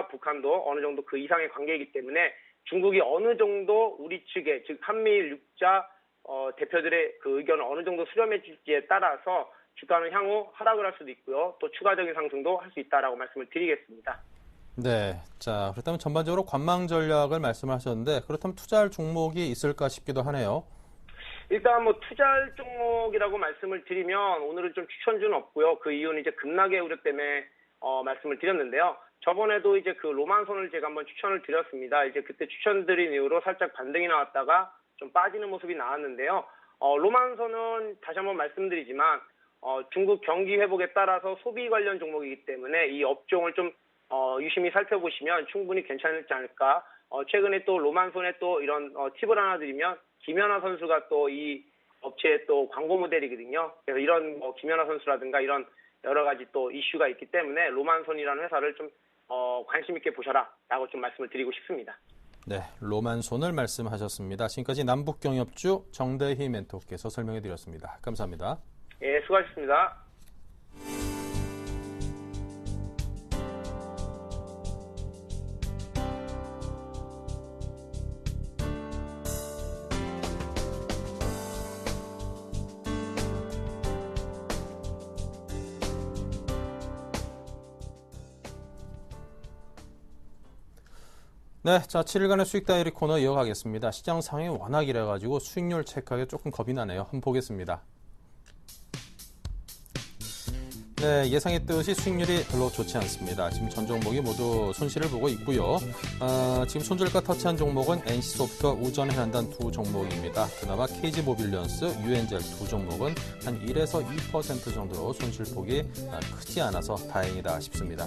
북한도 어느 정도 그 이상의 관계이기 때문에 중국이 어느 정도 우리 측에, 즉 한미일 육자 대표들의 그 의견을 어느 정도 수렴해 줄지에 따라서 주가는 향후 하락을 할 수도 있고요. 또 추가적인 상승도 할 수 있다라고 말씀을 드리겠습니다. 네. 자, 그렇다면 전반적으로 관망 전략을 말씀하셨는데 그렇다면 투자할 종목이 있을까 싶기도 하네요. 일단 투자할 종목이라고 말씀을 드리면 오늘은 좀 추천주는 없고요. 그 이유는 이제 급락의 우려 때문에 말씀을 드렸는데요. 저번에도 이제 그 로만손을 제가 한번 추천을 드렸습니다. 이제 그때 추천드린 이후로 살짝 반등이 나왔다가 좀 빠지는 모습이 나왔는데요. 로만손은 다시 한번 말씀드리지만 중국 경기 회복에 따라서 소비 관련 종목이기 때문에 이 업종을 좀 유심히 살펴보시면 충분히 괜찮을지 않을까. 최근에 또 로만손에 또 이런 팁을 하나 드리면 김연아 선수가 또 이 업체의 또 광고 모델이거든요. 그래서 이런 김연아 선수라든가 이런 여러 가지 또 이슈가 있기 때문에 로만손이라는 회사를 좀 관심 있게 보셔라라고 좀 말씀을 드리고 싶습니다. 네, 로만손을 말씀하셨습니다. 지금까지 남북경협주 정대희 멘토께서 설명해 드렸습니다. 감사합니다. 예, 수고하셨습니다. 네, 자, 7일간의 수익 다이어리 코너 이어가겠습니다. 시장 상황이 워낙 이래가지고 수익률 체크하기 조금 겁이 나네요. 한번 보겠습니다. 네, 예상했듯이 수익률이 별로 좋지 않습니다. 지금 전 종목이 모두 손실을 보고 있고요. 지금 손절가 터치한 종목은 NC소프트와 우전해난단 두 종목입니다. 그나마 KG모빌리언스, 유엔젤 두 종목은 한 1에서 2% 정도로 손실폭이 크지 않아서 다행이다 싶습니다.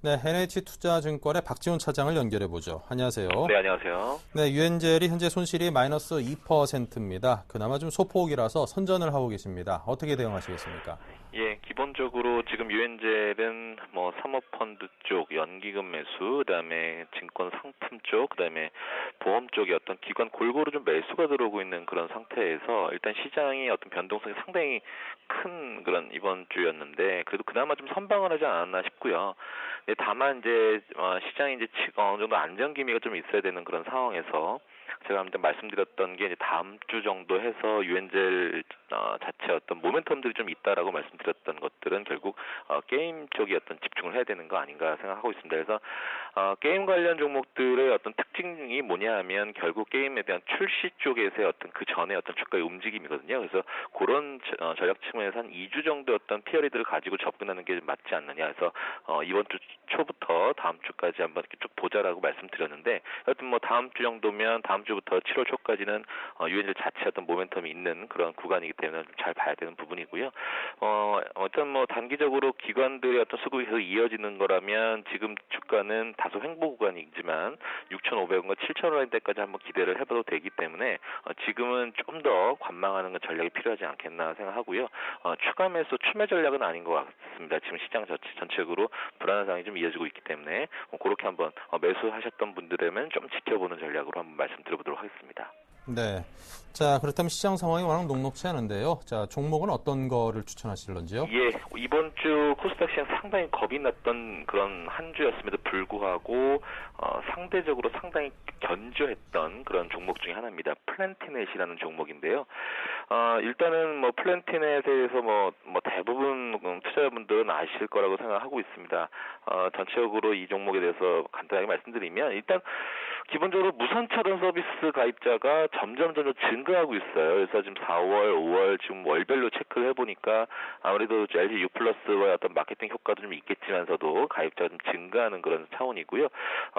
네, NH투자증권의 박지훈 차장을 연결해 보죠. 안녕하세요. 네, 안녕하세요. 네, 유엔젤이 현재 손실이 마이너스 2%입니다. 그나마 좀 소폭이라서 선전을 하고 계십니다. 어떻게 대응하시겠습니까? 예, 기본적으로 지금 유엔젤은 뭐 사모펀드 쪽 연기금 매수, 그다음에 증권 상품 쪽, 그다음에 보험 쪽에 어떤 기관 골고루 좀 매수가 들어오고 있는 그런 상태에서 일단 시장이 어떤 변동성이 상당히 큰 그런 이번 주였는데 그래도 그나마 좀 선방을 하지 않았나 싶고요. 네, 다만 이제 시장이 이제 어느 정도 안정 기미가 좀 있어야 되는 그런 상황에서 제가 한번 말씀드렸던 게 이제 다음 주 정도 해서 유엔젤 자체 어떤 모멘텀들이 좀 있다라고 말씀드렸던 것들은 결국 게임 쪽에 어떤 집중을 해야 되는 거 아닌가 생각하고 있습니다. 그래서 게임 관련 종목들의 어떤 특징이 뭐냐하면 결국 게임에 대한 출시 쪽에서의 어떤 그 전에 어떤 주가의 움직임이거든요. 그래서 그런 전략 측면에서 한 2주 정도 어떤 피어리드를 가지고 접근하는 게 맞지 않느냐 해서 이번 주 초부터 다음 주까지 한번 이렇게 쭉 보자라고 말씀드렸는데 하여튼 뭐 다음 주 정도면 다음 주부터 7월 초까지는 유엔젤 자체 어떤 모멘텀이 있는 그런 구간이기 때문에 좀 잘 봐야 되는 부분이고요. 어떤 뭐 단기적으로 기관들의 어떤 수급이 계속 이어지는 거라면 지금 주가는 다소 횡보 구간이지만 6,500원과 7,000원 대까지 한번 기대를 해봐도 되기 때문에 지금은 좀 더 관망하는 전략이 필요하지 않겠나 생각하고요. 추가 매수 추매 전략은 아닌 것 같습니다. 지금 시장 전체적으로 불안한 상황이 좀 이어지고 있기 때문에 그렇게 한번 매수하셨던 분들에면 좀 지켜보는 전략으로 한번 말씀드려보도록 하겠습니다. 네. 자, 그렇다면 시장 상황이 워낙 녹록치 않은데요. 자, 종목은 어떤 거를 추천하실런지요? 예, 이번 주 코스닥 시장 상당히 겁이 났던 그런 한 주였음에도 불구하고 상대적으로 상당히 견조했던 그런 종목 중에 하나입니다. 플랜티넷이라는 종목인데요. 일단은 뭐 플랜티넷에 대해서 뭐 대부분 투자자분들은 아실 거라고 생각하고 있습니다. 전체적으로 이 종목에 대해서 간단하게 말씀드리면 일단 기본적으로 무선 차단 서비스 가입자가 점점 증가하고 있어요. 그래서 지금 4월, 5월 지금 월별로 체크를 해보니까 아무래도 LG U 플러스와 어떤 마케팅 효과도 좀 있겠지만서도 가입자가 좀 증가하는 그런 차원이고요.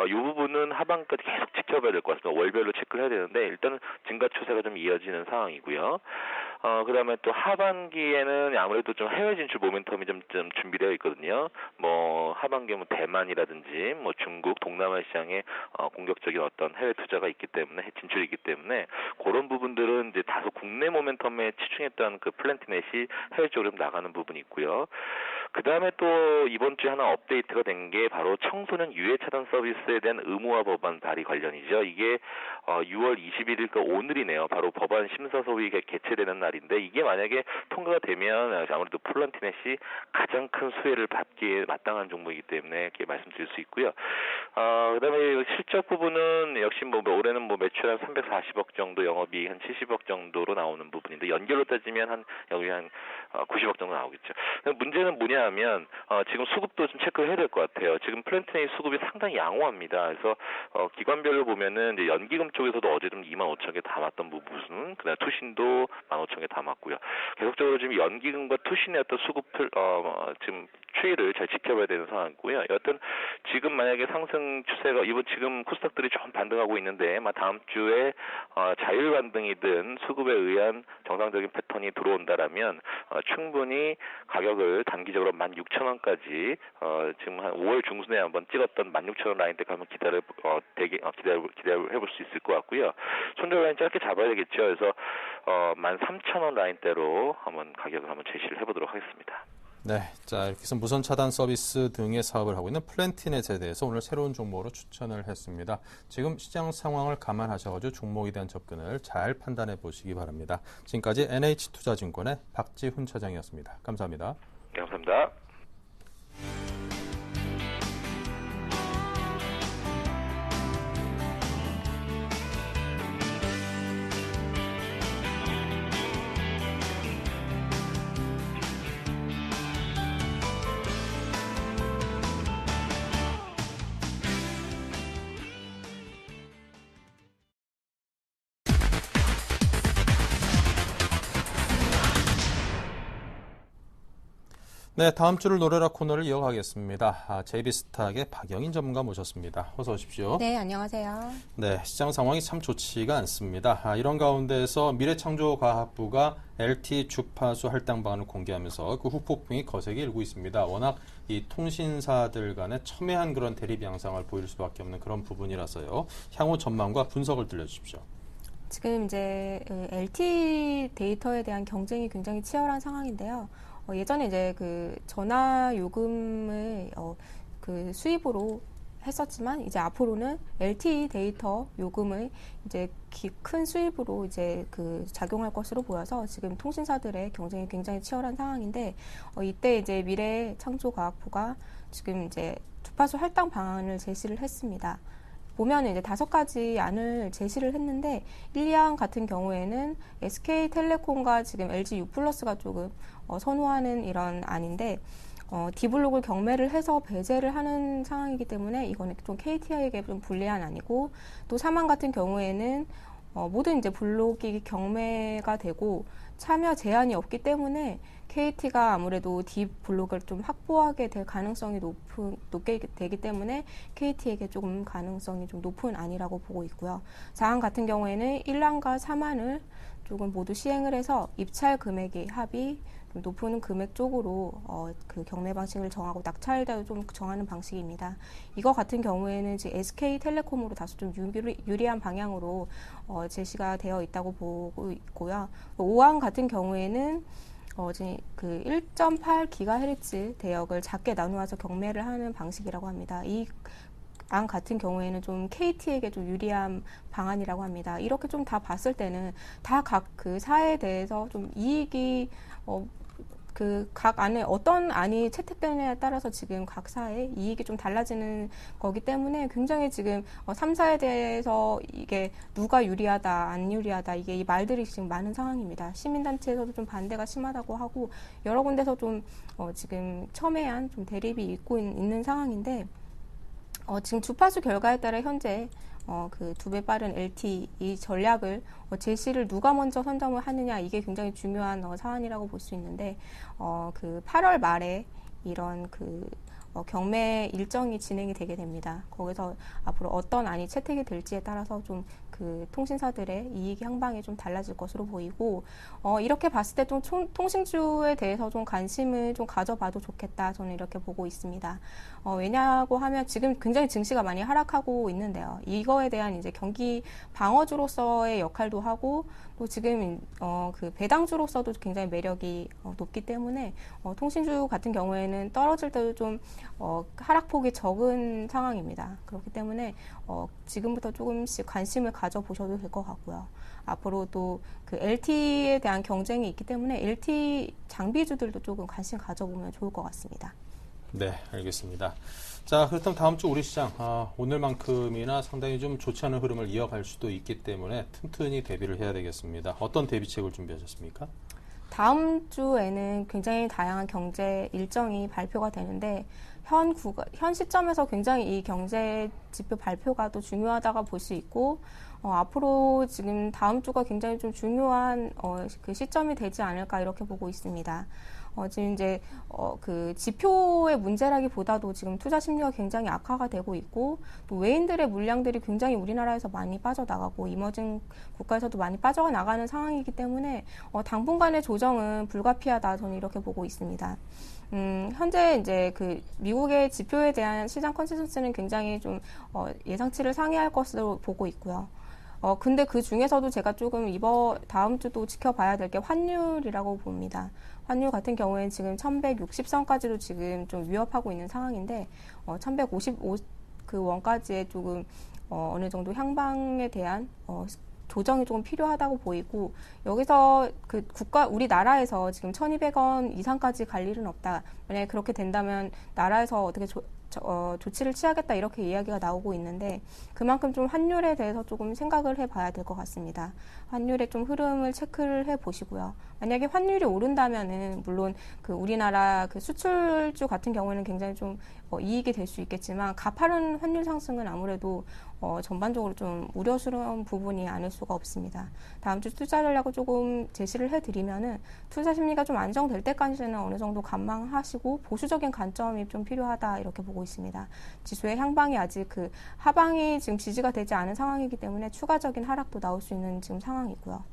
이 부분은 하반기까지 계속 지켜봐야 될 것 같습니다. 월별로 체크를 해야 되는데 일단은 증가 추세가 좀 이어지는 상황이고요. 그다음에 또 하반기에는 아무래도 좀 해외 진출 모멘텀이 좀 준비되어 있거든요. 뭐 하반기에 뭐 대만이라든지 뭐 중국, 동남아 시장에 공격적인 어떤 해외 투자가 있기 때문에 진출이 있기 때문에 그런 부분들은 이제 다소 국내 모멘텀에 치중했던 그 플랜티넷이 해외 쪽으로 좀 나가는 부분이 있고요. 그다음에 또 이번 주에 하나 업데이트가 된 게 바로 청소년 유해 차단 서비스에 대한 의무화 법안 발의 관련이죠. 이게 6월 21일 그 오늘이네요. 바로 법안 심사 소위가 개최되는 날인데 이게 만약에 통과가 되면 아무래도 플랜티넷이 가장 큰 수혜를 받기에 마땅한 종목이기 때문에 이렇게 말씀드릴 수 있고요. 그다음에 실적 부분은 역시 뭐 올해는 뭐 매출 한 340억 정도, 영업이익 한 70억 정도로 나오는 부분인데 연결로 따지면 여기 한 90억 정도 나오겠죠. 문제는 뭐냐하면 지금 수급도 좀 체크를 해야 될 것 같아요. 지금 플랜티넷 수급이 상당히 양호합니다. 그래서 기관별로 보면은 이제 연기금 쪽에서도 어제 좀 25,000개 담았던 부분, 그다음 투신도 15,000개 담았고요. 계속적으로 지금 연기금과 투신의 어떤 수급을 지금 추이를 잘 지켜봐야 되는 상황이고요. 여하튼 지금 만약에 상승 추세가 이번 지금 코스닥들이 좀 반등하고 있는데 다음 주에 자율 반등이든 수급에 의한 정상적인 패턴이 들어온다라면 충분히 가격을 단기적으로 16,000원까지 지금 한 5월 중순에 한번 찍었던 16,000원 라인대 한번 기대해볼 수 있을 것 같고요. 손절 라인 짧게 잡아야 되겠죠. 그래서 13,000원 라인대로 한번 가격을 한번 제시를 해보도록 하겠습니다. 네, 자 이렇게 해서 무선 차단 서비스 등의 사업을 하고 있는 플랜티넷에 대해서 오늘 새로운 종목으로 추천을 했습니다. 지금 시장 상황을 감안하셔가지고 종목에 대한 접근을 잘 판단해 보시기 바랍니다. 지금까지 NH투자증권의 박지훈 차장이었습니다. 감사합니다. 네, 감사합니다. 네, 다음 주를 노래라 코너를 이어가겠습니다. JB스탁의 박영인 전문가 모셨습니다. 어서 오십시오. 네, 안녕하세요. 네, 시장 상황이 참 좋지가 않습니다. 이런 가운데서 미래창조과학부가 LTE 주파수 할당 방안을 공개하면서 그 후폭풍이 거세게 일고 있습니다. 워낙 이 통신사들 간의 첨예한 그런 대립 양상을 보일 수밖에 없는 그런 부분이라서요. 향후 전망과 분석을 들려주십시오. 지금 이제 LTE 데이터에 대한 경쟁이 굉장히 치열한 상황인데요. 예전에 이제 그 전화 요금을 그 수입으로 했었지만 이제 앞으로는 LTE 데이터 요금을 이제 큰 수입으로 이제 그 작용할 것으로 보여서 지금 통신사들의 경쟁이 굉장히 치열한 상황인데 이때 이제 미래창조과학부가 지금 이제 주파수 할당 방안을 제시를 했습니다. 보면 이제 5가지 안을 제시를 했는데 1, 2안 같은 경우에는 SK텔레콤과 지금 LG U+가 조금 선호하는 이런 안인데 D블록을 경매를 해서 배제를 하는 상황이기 때문에 이거는 좀 KT에게 좀 불리한 안이고 또 3안 같은 경우에는 모든 이제 블록이 경매가 되고 참여 제한이 없기 때문에 KT가 아무래도 D 블록을 좀 확보하게 될 가능성이 높게 되기 때문에 KT에게 조금 가능성이 좀 높은 안이라고 보고 있고요. 4안 같은 경우에는 1안과 3안을 조금 모두 시행을 해서 입찰 금액이 합이 좀 높은 금액 쪽으로 그 경매 방식을 정하고 낙찰자도 좀 정하는 방식입니다. 이거 같은 경우에는 지금 SK텔레콤으로 다소 좀 유리한 방향으로 제시가 되어 있다고 보고 있고요. 5안 같은 경우에는 지금 그 1.8GHz 대역을 작게 나누어서 경매를 하는 방식이라고 합니다. 이 안 같은 경우에는 좀 KT에게 좀 유리한 방안이라고 합니다. 이렇게 좀 다 봤을 때는 다 각 그 사에 대해서 좀 이익이 그 각 안에 어떤 안이 채택되느냐에 따라서 지금 각 사의 이익이 좀 달라지는 거기 때문에 굉장히 지금 3사에 대해서 이게 누가 유리하다 안 유리하다 이게 이 말들이 지금 많은 상황입니다. 시민단체에서도 좀 반대가 심하다고 하고 여러 군데서 좀 지금 첨예한 좀 대립이 있고 있는 상황인데 지금 주파수 결과에 따라 현재 그 2배 빠른 LTE 이 전략을 제시를 누가 먼저 선점을 하느냐 이게 굉장히 중요한 사안이라고 볼 수 있는데 그 8월 말에 이런 그 경매 일정이 진행이 되게 됩니다. 거기서 앞으로 어떤 안이 채택이 될지에 따라서 좀 그 통신사들의 이익 향방이 좀 달라질 것으로 보이고 이렇게 봤을 때 좀 통신주에 대해서 좀 관심을 좀 가져봐도 좋겠다 저는 이렇게 보고 있습니다. 왜냐고 하면 지금 굉장히 증시가 많이 하락하고 있는데요. 이거에 대한 이제 경기 방어주로서의 역할도 하고 또 지금 그 배당주로서도 굉장히 매력이 높기 때문에 통신주 같은 경우에는 떨어질 때도 좀 하락폭이 적은 상황입니다. 그렇기 때문에 지금부터 조금씩 관심을 가져보셔도 될 것 같고요. 앞으로도 그 LTE에 대한 경쟁이 있기 때문에 LTE 장비주들도 조금 관심 가져보면 좋을 것 같습니다. 네, 알겠습니다. 자, 그렇다면 다음 주 우리 시장 오늘만큼이나 상당히 좀 좋지 않은 흐름을 이어갈 수도 있기 때문에 튼튼히 대비를 해야 되겠습니다. 어떤 대비책을 준비하셨습니까? 다음 주에는 굉장히 다양한 경제 일정이 발표가 되는데 현 시점에서 굉장히 이 경제 지표 발표가 또 중요하다고 볼 수 있고 앞으로 지금 다음 주가 굉장히 좀 중요한 그 시점이 되지 않을까 이렇게 보고 있습니다. 지금 이제 그 지표의 문제라기보다도 지금 투자 심리가 굉장히 악화가 되고 있고 또 외인들의 물량들이 굉장히 우리나라에서 많이 빠져나가고 이머징 국가에서도 많이 빠져나가는 상황이기 때문에 당분간의 조정은 불가피하다 저는 이렇게 보고 있습니다. 현재 이제 그 미국의 지표에 대한 시장 컨센서스는 굉장히 좀 예상치를 상회할 것으로 보고 있고요. 근데 그 중에서도 제가 조금 다음 주도 지켜봐야 될 게 환율이라고 봅니다. 환율 같은 경우에는 지금 1160선까지도 지금 좀 위협하고 있는 상황인데, 1155 그 원까지의 조금, 어느 정도 향방에 대한, 조정이 조금 필요하다고 보이고, 여기서 우리나라에서 지금 1200원 이상까지 갈 일은 없다. 만약에 그렇게 된다면 나라에서 어떻게 조치를 취하겠다 이렇게 이야기가 나오고 있는데, 그만큼 좀 환율에 대해서 조금 생각을 해봐야 될 것 같습니다. 환율의 좀 흐름을 체크를 해보시고요. 만약에 환율이 오른다면은 물론 그 우리나라 그 수출주 같은 경우에는 굉장히 좀 이익이 될 수 있겠지만, 가파른 환율 상승은 아무래도 전반적으로 좀 우려스러운 부분이 아닐 수가 없습니다. 다음 주 투자 전략을 조금 제시를 해드리면은, 투자 심리가 좀 안정될 때까지는 어느 정도 관망하시고 보수적인 관점이 좀 필요하다 이렇게 보고 있습니다. 지수의 향방이 아직 그 하방이 지금 지지가 되지 않은 상황이기 때문에 추가적인 하락도 나올 수 있는 지금 상황이고요.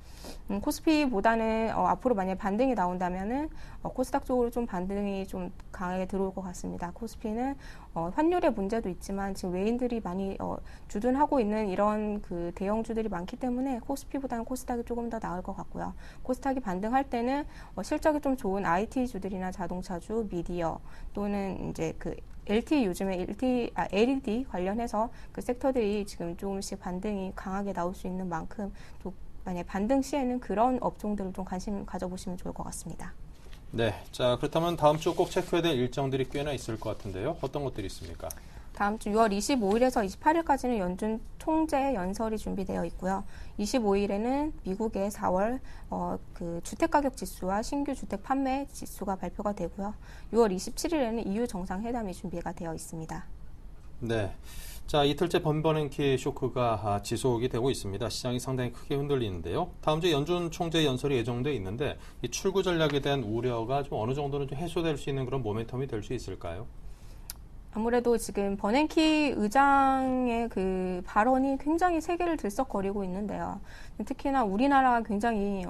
코스피보다는 앞으로 만약에 반등이 나온다면은 코스닥 쪽으로 좀 반등이 좀 강하게 들어올 것 같습니다. 코스피는 환율의 문제도 있지만 지금 외인들이 많이 주둔하고 있는 이런 그 대형주들이 많기 때문에 코스피보다는 코스닥이 조금 더 나을 것 같고요. 코스닥이 반등할 때는 실적이 좀 좋은 IT주들이나 자동차주, 미디어 또는 이제 그 요즘에 LED 관련해서 그 섹터들이 지금 조금씩 반등이 강하게 나올 수 있는 만큼, 또 만약 반등 시에는 그런 업종들을 좀 관심 가져보시면 좋을 것 같습니다. 네, 자 그렇다면 다음 주 꼭 체크해야 될 일정들이 꽤나 있을 것 같은데요. 어떤 것들이 있습니까? 다음 주 6월 25일에서 28일까지는 연준 총재 연설이 준비되어 있고요. 25일에는 미국의 4월 그 주택가격 지수와 신규 주택 판매 지수가 발표가 되고요. 6월 27일에는 EU 정상회담이 준비가 되어 있습니다. 네. 자, 이틀째 번번행키 쇼크가 지속이 되고 있습니다. 시장이 상당히 크게 흔들리는데요. 다음 주에 연준 총재 연설이 예정돼 있는데, 이 출구 전략에 대한 우려가 좀 어느 정도는 좀 해소될 수 있는 그런 모멘텀이 될 수 있을까요? 아무래도 지금 버냉키 의장의 그 발언이 굉장히 세계를 들썩거리고 있는데요. 특히나 우리나라가 굉장히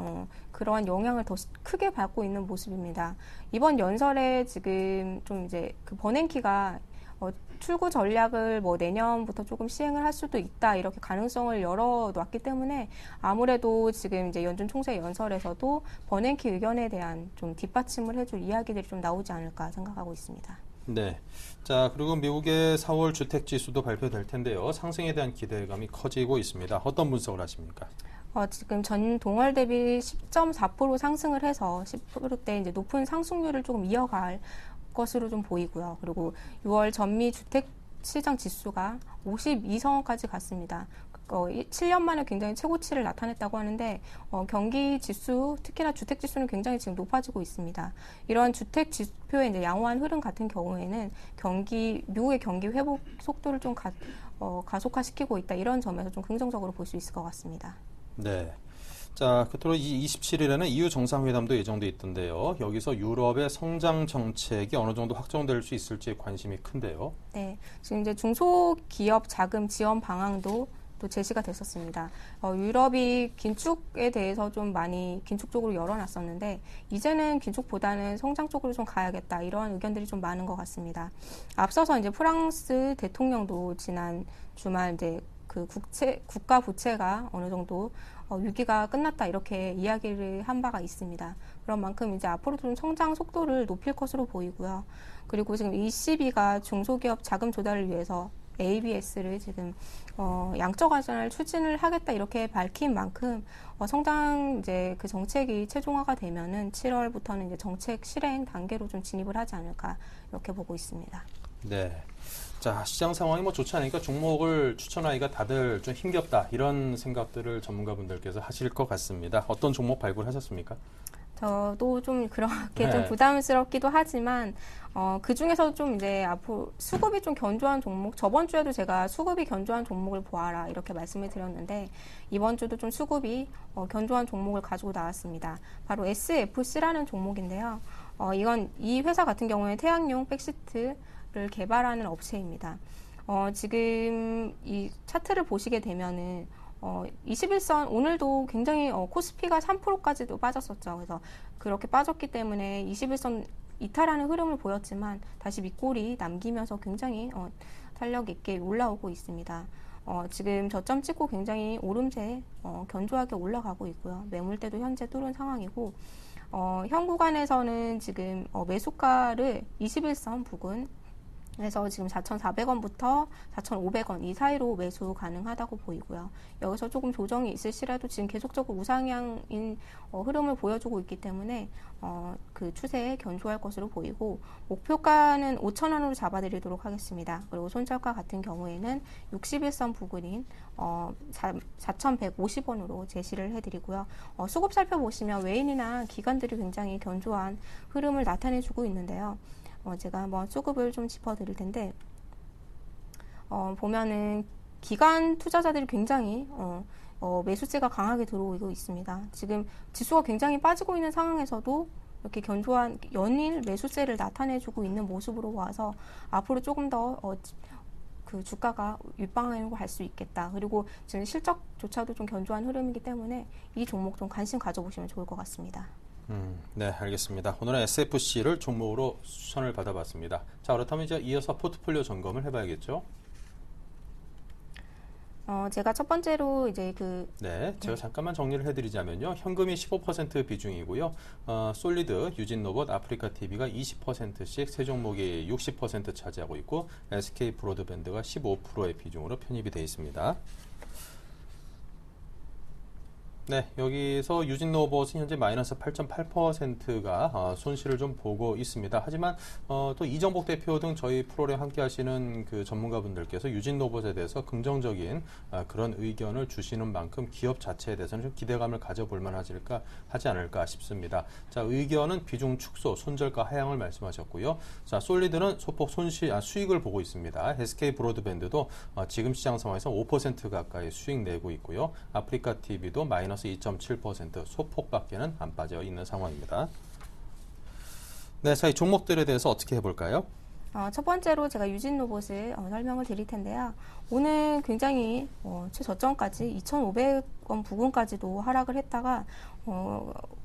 그러한 영향을 더 크게 받고 있는 모습입니다. 이번 연설에 지금 좀 이제 그 버냉키가 출구 전략을 내년부터 조금 시행을 할 수도 있다 이렇게 가능성을 열어놨기 때문에, 아무래도 지금 이제 연준 총재 연설에서도 버냉키 의견에 대한 좀 뒷받침을 해줄 이야기들이 좀 나오지 않을까 생각하고 있습니다. 네. 자, 그리고 미국의 4월 주택 지수도 발표될 텐데요. 상승에 대한 기대감이 커지고 있습니다. 어떤 분석을 하십니까? 지금 전 동월 대비 10.4% 상승을 해서 10%대 이제 높은 상승률을 조금 이어갈 것으로 좀 보이고요. 그리고 6월 전미 주택 시장 지수가 52선까지 갔습니다. 7년 만에 굉장히 최고치를 나타냈다고 하는데, 경기 지수, 특히나 주택 지수는 굉장히 지금 높아지고 있습니다. 이러한 주택 지표의 이제 양호한 흐름 같은 경우에는 미국의 경기 회복 속도를 좀 가속화시키고 있다. 이런 점에서 좀 긍정적으로 볼 수 있을 것 같습니다. 네. 자, 끝으로 27일에는 EU 정상회담도 예정돼 있던데요. 여기서 유럽의 성장 정책이 어느 정도 확정될 수 있을지 관심이 큰데요. 네. 지금 이제 중소기업 자금 지원 방안도 또 제시가 됐었습니다. 유럽이 긴축에 대해서 좀 많이 긴축 쪽으로 열어놨었는데, 이제는 긴축보다는 성장 쪽으로 좀 가야겠다, 이러한 의견들이 좀 많은 것 같습니다. 앞서서 이제 프랑스 대통령도 지난 주말 이제 그 국가 부채가 어느 정도 위기가 끝났다 이렇게 이야기를 한 바가 있습니다. 그런 만큼 이제 앞으로도 좀 성장 속도를 높일 것으로 보이고요. 그리고 지금 ECB가 중소기업 자금 조달을 위해서 ABS를 지금 양적 완화를 추진을 하겠다 이렇게 밝힌 만큼 성장 이제 그 정책이 최종화가 되면은 7월부터는 이제 정책 실행 단계로 좀 진입을 하지 않을까 이렇게 보고 있습니다. 네. 자, 시장 상황이 좋지 않으니까 종목을 추천하기가 다들 좀 힘겹다, 이런 생각들을 전문가분들께서 하실 것 같습니다. 어떤 종목 발굴하셨습니까? 저도 좀 그렇게 네. 좀 부담스럽기도 하지만 그 중에서 좀 이제 앞으로 수급이 좀 견조한 종목, 저번 주에도 제가 수급이 견조한 종목을 보아라 이렇게 말씀을 드렸는데, 이번 주도 좀 수급이 견조한 종목을 가지고 나왔습니다. 바로 SFC라는 종목인데요. 이 회사 같은 경우에 태양용 백시트를 개발하는 업체입니다. 지금 이 차트를 보시게 되면은 21선 오늘도 굉장히 코스피가 3%까지도 빠졌었죠. 그래서 그렇게 빠졌기 때문에 21선 이탈하는 흐름을 보였지만 다시 밑골이 남기면서 굉장히 탄력 있게 올라오고 있습니다. 지금 저점 찍고 굉장히 오름세 견조하게 올라가고 있고요. 매물대도 현재 뚫은 상황이고 현 구간에서는 지금 매수가를 21선 부근 그래서 지금 4,400원부터 4,500원 이 사이로 매수 가능하다고 보이고요. 여기서 조금 조정이 있을시라도 지금 계속적으로 우상향인 흐름을 보여주고 있기 때문에 그 추세에 견조할 것으로 보이고 목표가는 5,000원으로 잡아드리도록 하겠습니다. 그리고 손절가 같은 경우에는 61선 부근인 4,150원으로 제시를 해드리고요. 수급 살펴보시면 외인이나 기관들이 굉장히 견조한 흐름을 나타내주고 있는데요. 제가 한번 수급을 좀 짚어드릴 텐데 보면은 기관 투자자들이 굉장히 매수세가 강하게 들어오고 있습니다. 지금 지수가 굉장히 빠지고 있는 상황에서도 이렇게 견조한 연일 매수세를 나타내주고 있는 모습으로 와서 앞으로 조금 더 그 주가가 윗방향으로 갈 수 있겠다. 그리고 지금 실적조차도 좀 견조한 흐름이기 때문에 이 종목 좀 관심 가져보시면 좋을 것 같습니다. 네, 알겠습니다. 오늘은 SFC를 종목으로 추천을 받아봤습니다. 자, 그렇다면 이제 이어서 포트폴리오 점검을 해봐야겠죠? 제가 첫 번째로 이제 제가 잠깐만 정리를 해드리자면요. 현금이 15% 비중이고요. 솔리드, 유진로봇, 아프리카TV가 20%씩 세 종목이 60% 차지하고 있고 SK 브로드밴드가 15%의 비중으로 편입이 되어 있습니다. 네, 여기서 유진로봇은 현재 마이너스 8.8%가 손실을 좀 보고 있습니다. 하지만 또 이정복 대표 등 저희 프로그램 함께 하시는 그 전문가분들께서 유진로봇에 대해서 긍정적인 그런 의견을 주시는 만큼 기업 자체에 대해서는 좀 기대감을 가져볼 만하지 않을까 싶습니다. 자, 의견은 비중 축소, 손절가 하향을 말씀하셨고요. 자, 솔리드는 소폭 수익을 보고 있습니다. SK 브로드밴드도 지금 시장 상황에서 5% 가까이 수익 내고 있고요. 아프리카TV도 마이너스 2.7% 소폭밖에는 안 빠져 있는 상황입니다. 네, 자, 이 종목들에 대해서 어떻게 해볼까요? 첫 번째로 제가 유진로봇을 설명을 드릴 텐데요. 오늘 굉장히 최저점까지 2,500원 부근까지도 하락을 했다가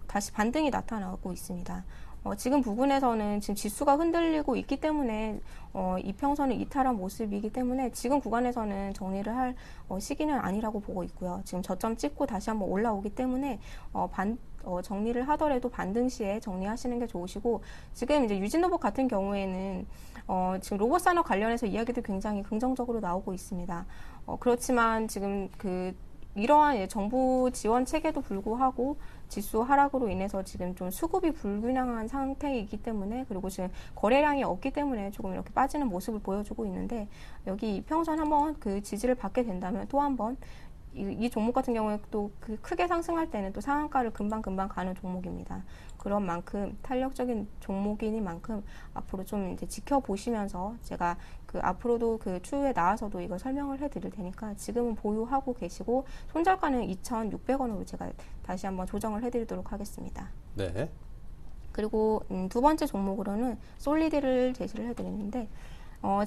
다시 반등이 나타나고 있습니다. 지금 부근에서는 지금 지수가 흔들리고 있기 때문에 이평선을 이탈한 모습이기 때문에 지금 구간에서는 정리를 할 시기는 아니라고 보고 있고요. 지금 저점 찍고 다시 한번 올라오기 때문에 정리를 하더라도 반등 시에 정리하시는 게 좋으시고 지금 이제 유진로봇 같은 경우에는 지금 로봇 산업 관련해서 이야기도 굉장히 긍정적으로 나오고 있습니다. 그렇지만 지금 이러한 정부 지원 체계도 불구하고 지수 하락으로 인해서 지금 좀 수급이 불균형한 상태이기 때문에 그리고 지금 거래량이 없기 때문에 조금 이렇게 빠지는 모습을 보여주고 있는데 여기 이평선 한번 그 지지를 받게 된다면 또 한번 이 종목 같은 경우에 또 크게 상승할 때는 또 상한가를 금방 가는 종목입니다. 그런 만큼 탄력적인 종목이니만큼 앞으로 좀 이제 지켜보시면서 제가 앞으로도 추후에 나와서도 이걸 설명을 해드릴 테니까 지금은 보유하고 계시고 손절가는 2,600원으로 제가 다시 한번 조정을 해드리도록 하겠습니다. 네. 그리고 두 번째 종목으로는 솔리드를 제시를 해드리는데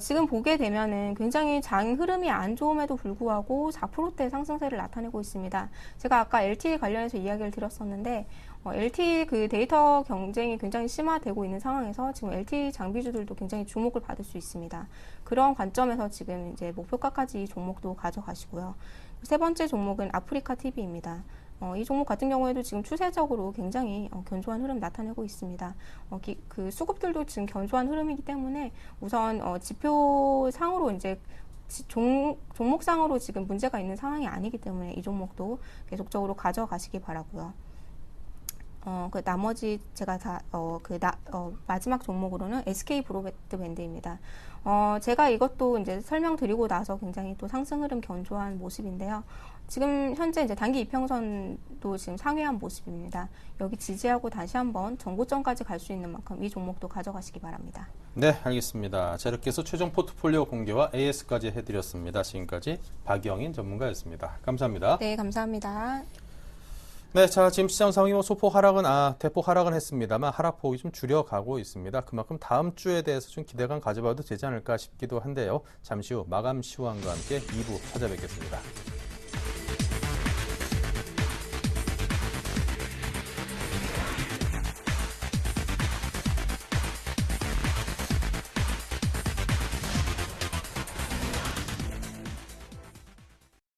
지금 보게 되면은 굉장히 장 흐름이 안 좋음에도 불구하고 4%대 상승세를 나타내고 있습니다. 제가 아까 LTE 관련해서 이야기를 드렸었는데 LTE 데이터 경쟁이 굉장히 심화되고 있는 상황에서 지금 LTE 장비주들도 굉장히 주목을 받을 수 있습니다. 그런 관점에서 지금 이제 목표가까지 이 종목도 가져가시고요. 세 번째 종목은 아프리카TV입니다. 이 종목 같은 경우에도 지금 추세적으로 굉장히 견조한 흐름 나타내고 있습니다. 수급들도 지금 견조한 흐름이기 때문에 우선 지표상으로 이제 종목상으로 지금 문제가 있는 상황이 아니기 때문에 이 종목도 계속적으로 가져가시기 바라고요. 나머지 제가 마지막 종목으로는 SK 브로드밴드입니다. 제가 이것도 이제 설명드리고 나서 굉장히 또 상승 흐름 견조한 모습인데요. 지금 현재 이제 단기 이평선도 지금 상회한 모습입니다. 여기 지지하고 다시 한번 정고점까지 갈 수 있는 만큼 이 종목도 가져가시기 바랍니다. 네, 알겠습니다. 자, 이렇게 해서 최종 포트폴리오 공개와 AS까지 해드렸습니다. 지금까지 박영인 전문가였습니다. 감사합니다. 네, 감사합니다. 네, 자, 지금 시장 상황이 대폭 하락은 했습니다만 하락폭이 좀 줄여가고 있습니다. 그만큼 다음 주에 대해서 좀 기대감 가져봐도 되지 않을까 싶기도 한데요. 잠시 후 마감 시황과 함께 2부 찾아뵙겠습니다.